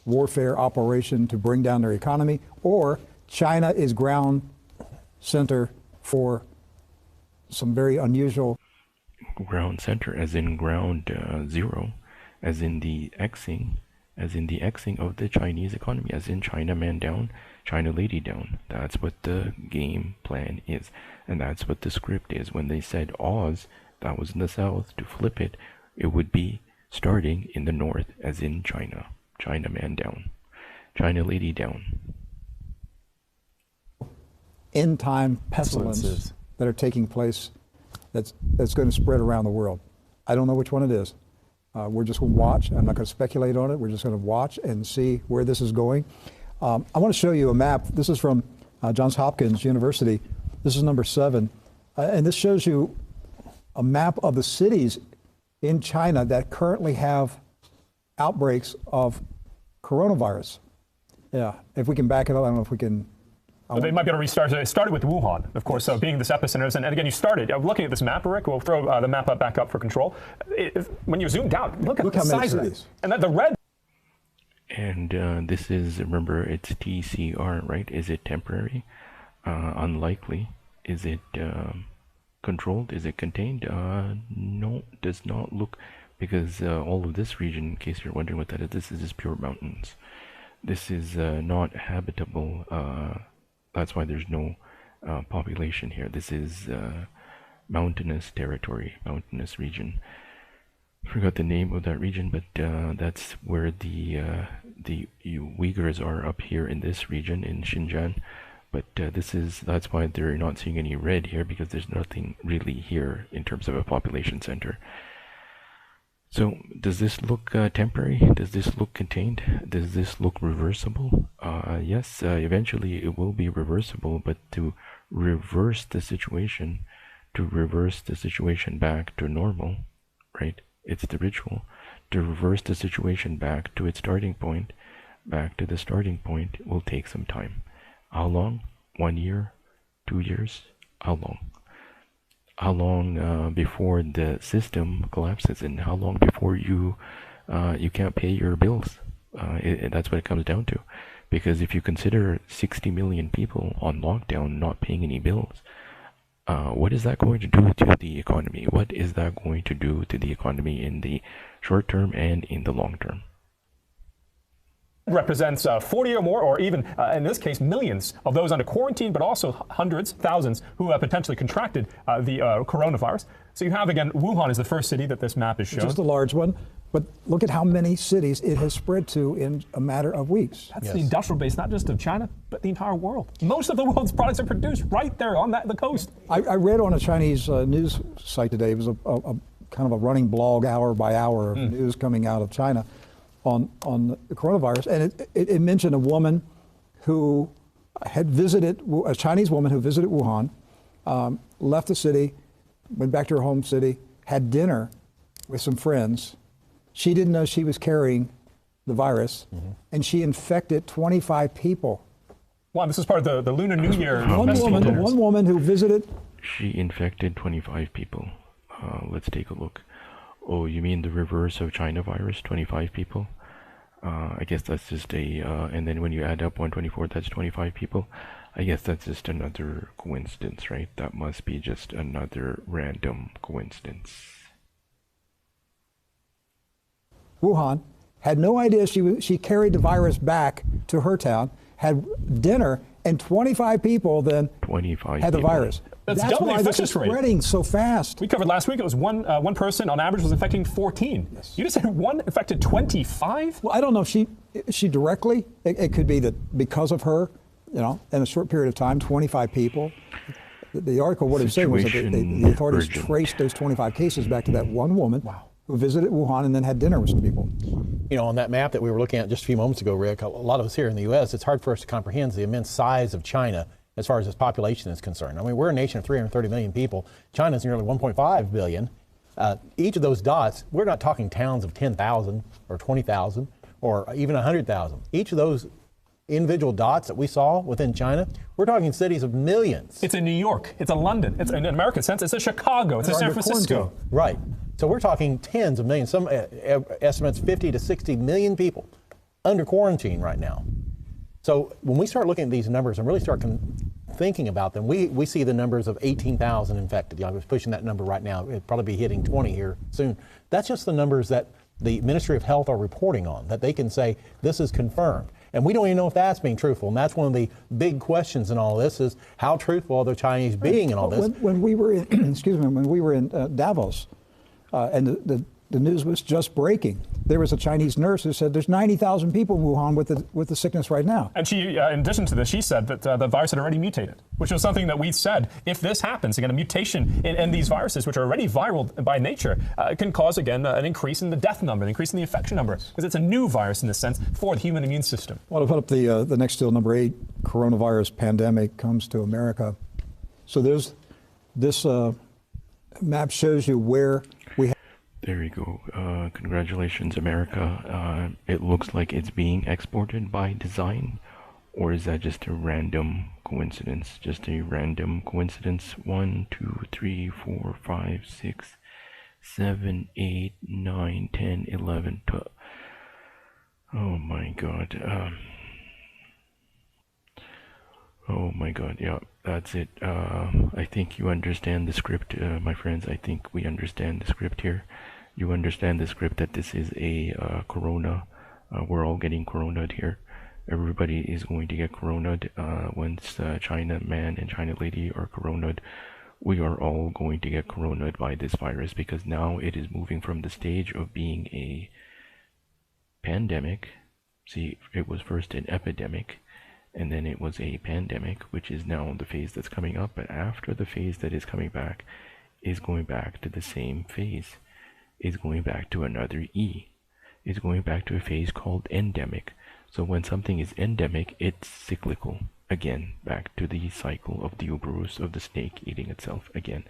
warfare operation to bring down their economy, or China is ground center for some very unusual.
Ground center, as in ground zero, as in the Xing of the Chinese economy, as in China man down, China lady down. That's what the game plan is, and that's what the script is. When they said Oz, that was in the south, to flip it, it would be starting in the north, as in China. China man down, China lady down.
End time pestilences that are taking place that's going to spread around the world. I don't know which one it is. We're just going to watch. I'm not going to speculate on it. We're just going to watch and see where this is going. I want to show you a map. This is from Johns Hopkins University. This is number 7. And this shows you a map of the cities in China that currently have outbreaks of coronavirus. Yeah, if we can back it up, I don't know if we can
But they might be able to restart. So it started with Wuhan, of course, so being this epicenter. And again, you started looking at this map, Rick. We'll throw the map back up for control. When you zoomed out, look at the size of it. And the red.
And this is, remember, it's TCR, right? Is it temporary? Unlikely. Is it controlled? Is it contained? No, does not look, because all of this region, in case you're wondering what that is, this is just pure mountains. This is not habitable. That's why there's no population here. This is mountainous territory, mountainous region. Forgot the name of that region, but that's where the Uyghurs are, up here in this region in Xinjiang. But that's why they're not seeing any red here, because there's nothing really here in terms of a population center. So does this look temporary? Does this look contained? Does this look reversible? Yes, eventually it will be reversible, but to reverse the situation back to normal, right? It's the ritual. To reverse the situation back to its starting point, back to the starting point, will take some time. How long? 1 year? 2 years? How long? How long before the system collapses, and how long before you can't pay your bills? That's what it comes down to. Because if you consider 60 million people on lockdown not paying any bills, what is that going to do to the economy? What is that going to do to the economy in the short term and in the long term?
Represents 40 or more, or even, in this case, millions of those under quarantine, but also hundreds, thousands who have potentially contracted the coronavirus. So you have, again, Wuhan is the first city that this map is showing.
Just a large one, but look at how many cities it has spread to in a matter of weeks.
That's the industrial base, not just of China, but the entire world. Most of the world's products are produced right there on the coast.
I read on a Chinese news site today, it was a kind of a running blog hour by hour of news coming out of China on the coronavirus, and it mentioned a woman who had visited, a Chinese woman who visited Wuhan, left the city, went back to her home city, had dinner with some friends. She didn't know she was carrying the virus, and she infected 25 people.
Wow, this is part of the Lunar New Year.
One woman who visited.
She infected 25 people. Let's take a look. Oh, you mean the reverse of China virus, 25 people? I guess that's just and then when you add up 124, that's 25 people. I guess that's just another coincidence, right? That must be just another random coincidence.
Wuhan had no idea she carried the virus back to her town, had dinner, and 25 people then had the virus.
That's
why this is spreading so fast.
We covered last week, it was one person on average was infecting 14. Yes. You just said one infected 25?
Well, I don't know if she directly, it could be that because of her, in a short period of time, 25 people. The article, what it was saying was that the authorities traced those 25 cases back to that one woman who visited Wuhan and then had dinner with some people.
On that map that we were looking at just a few moments ago, Rick, a lot of us here in the U.S., it's hard for us to comprehend the immense size of China as far as its population is concerned. I mean, we're a nation of 330 million people. China's nearly 1.5 billion. Each of those dots, we're not talking towns of 10,000 or 20,000 or even 100,000. Each of those individual dots that we saw within China, we're talking cities of millions.
It's in New York, it's in London, it's in American sense, it's in Chicago, it's in San Francisco.
Right. So we're talking tens of millions, some estimates 50 to 60 million people under quarantine right now. So when we start looking at these numbers and really start thinking about them, we see the numbers of 18,000 infected. I was pushing that number right now. It'll probably be hitting 20 here soon. That's just the numbers that the Ministry of Health are reporting on, that they can say this is confirmed. And we don't even know if that's being truthful. And that's one of the big questions in all this is how truthful are the Chinese being in all this?
When we were in, when we were in Davos, and the news was just breaking, there was a Chinese nurse who said there's 90,000 people in Wuhan with the sickness right now.
And she, in addition to this, she said that the virus had already mutated, which was something that we said, if this happens, again, a mutation in these viruses, which are already viral by nature, can cause, again, an increase in the death number, an increase in the infection number, because it's a new virus in this sense for the human immune system.
I want to put up the next still, number 8, coronavirus pandemic comes to America. So there's this map shows you where we have.
There you go. Congratulations, America. It looks like it's being exported by design, Or is that just a random coincidence? Just a random coincidence? 1, 2, 3, 4, 5, 6, 7, 8, 9, 10, 11, 12. Oh my god. Oh my god, yeah, that's it. I think you understand the script, my friends. I think we understand the script here. You understand the script that this is a corona. We're all getting corona'd here. Everybody is going to get corona'd. Once China man and China lady are corona'd, we are all going to get corona'd by this virus, because now it is moving from the stage of being a pandemic. See, it was first an epidemic, and then it was a pandemic, which is now the phase that's coming up. But after the phase that is coming back is going back to the same phase, is going back to another E, is going back to a phase called endemic. So when something is endemic, it's cyclical. Again, back to the cycle of the Ouroboros, of the snake eating itself again.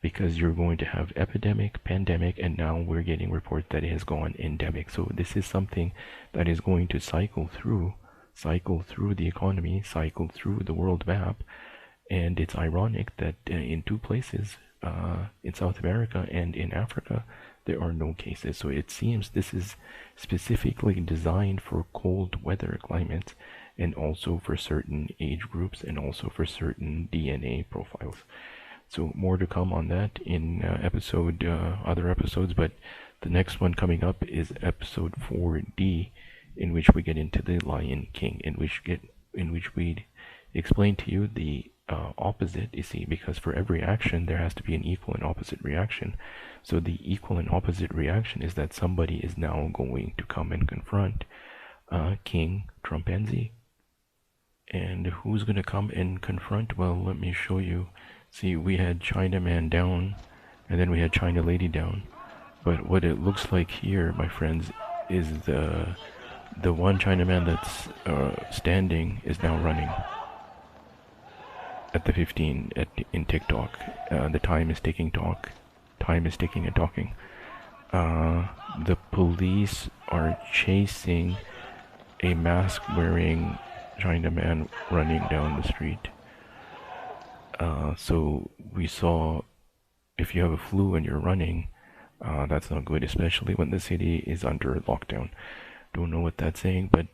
Because you're going to have epidemic, pandemic, and now we're getting reports that it has gone endemic. So this is something that is going to cycle through the economy, cycle through the world map. And it's ironic that in two places, in South America and in Africa, there are no cases. So it seems this is specifically designed for cold weather climates, and also for certain age groups, and also for certain DNA profiles. So more to come on that in other episodes, but the next one coming up is episode 4D, in which we get into the Lion King, in which we explain to you the opposite, you see, because for every action there has to be an equal and opposite reaction. So the equal and opposite reaction is that somebody is now going to come and confront King Trumpanzee. And who's going to come and confront? Well, let me show you. See, we had Chinaman down, and then we had China Lady down. But what it looks like here, my friends, is the one Chinaman that's standing is now running at the 15 in TikTok. The time is ticking and talking. The police are chasing a mask-wearing Chinaman running down the street. So we saw, if you have a flu and you're running, that's not good, especially when the city is under lockdown. Don't know what that's saying, but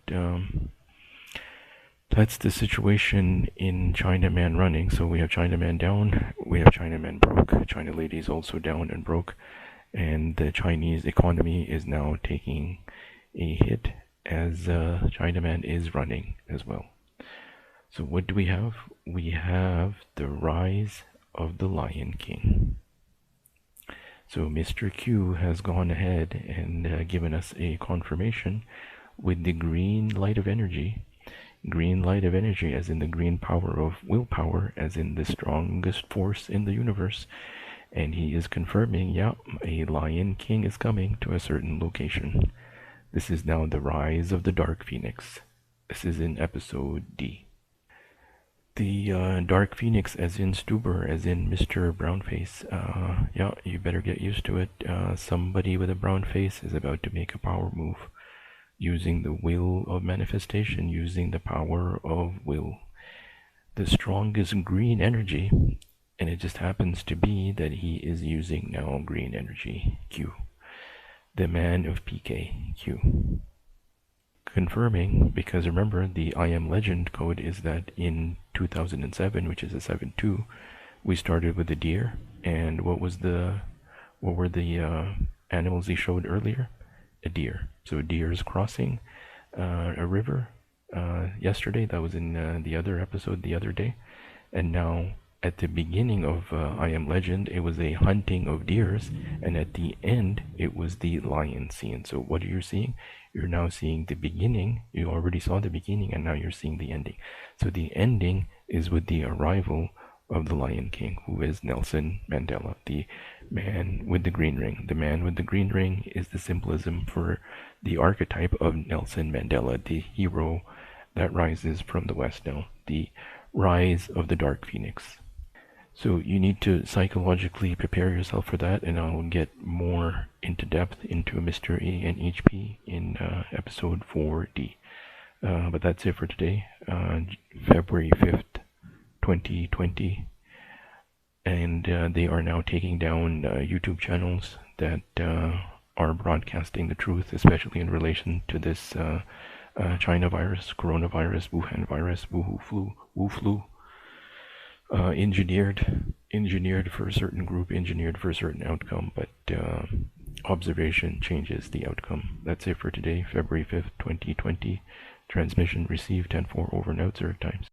that's the situation in Chinaman running. So we have Chinaman down, we have Chinaman broke, China Lady is also down and broke, and the Chinese economy is now taking a hit as Chinaman is running as well. So what do we have? We have the rise of the Lion King. So Mr. Q has gone ahead and given us a confirmation with the green light of energy. Green light of energy as in the green power of willpower, as in the strongest force in the universe. And he is confirming, yeah, a Lion King is coming to a certain location. This is now the rise of the Dark Phoenix. This is in episode D. The Dark Phoenix, as in Stuber, as in Mr. Brownface. Yeah, you better get used to it. Somebody with a brown face is about to make a power move, using the will of manifestation, using the power of will. The strongest green energy, and it just happens to be that he is using now green energy, Q. The man of PK, Q. Confirming, because remember, the I Am Legend code is that in 2007, which is a 7-2, we started with a deer, and what were the animals he showed earlier? A deer. So deers crossing a river yesterday. That was in the other episode the other day. And now at the beginning of I Am Legend, it was a hunting of deers, and at the end it was the lion scene. So what are you seeing? You're now seeing the beginning. You already saw the beginning, and now you're seeing the ending. So the ending is with the arrival of the Lion King, who is Nelson Mandela, the man with the green ring. The man with the green ring is the symbolism for the archetype of Nelson Mandela, the hero that rises from the West now, the rise of the Dark Phoenix. So you need to psychologically prepare yourself for that, and I'll get more into depth into Mr. A and HP in episode 4D. But that's it for today, February 5th, 2020. And they are now taking down YouTube channels that are broadcasting the truth, especially in relation to this China virus, coronavirus, Wuhan virus, Wu flu. Engineered for a certain group, engineered for a certain outcome, but observation changes the outcome. That's it for today, February 5th, 2020. Transmission received 10-4 over and out, Zurich Times.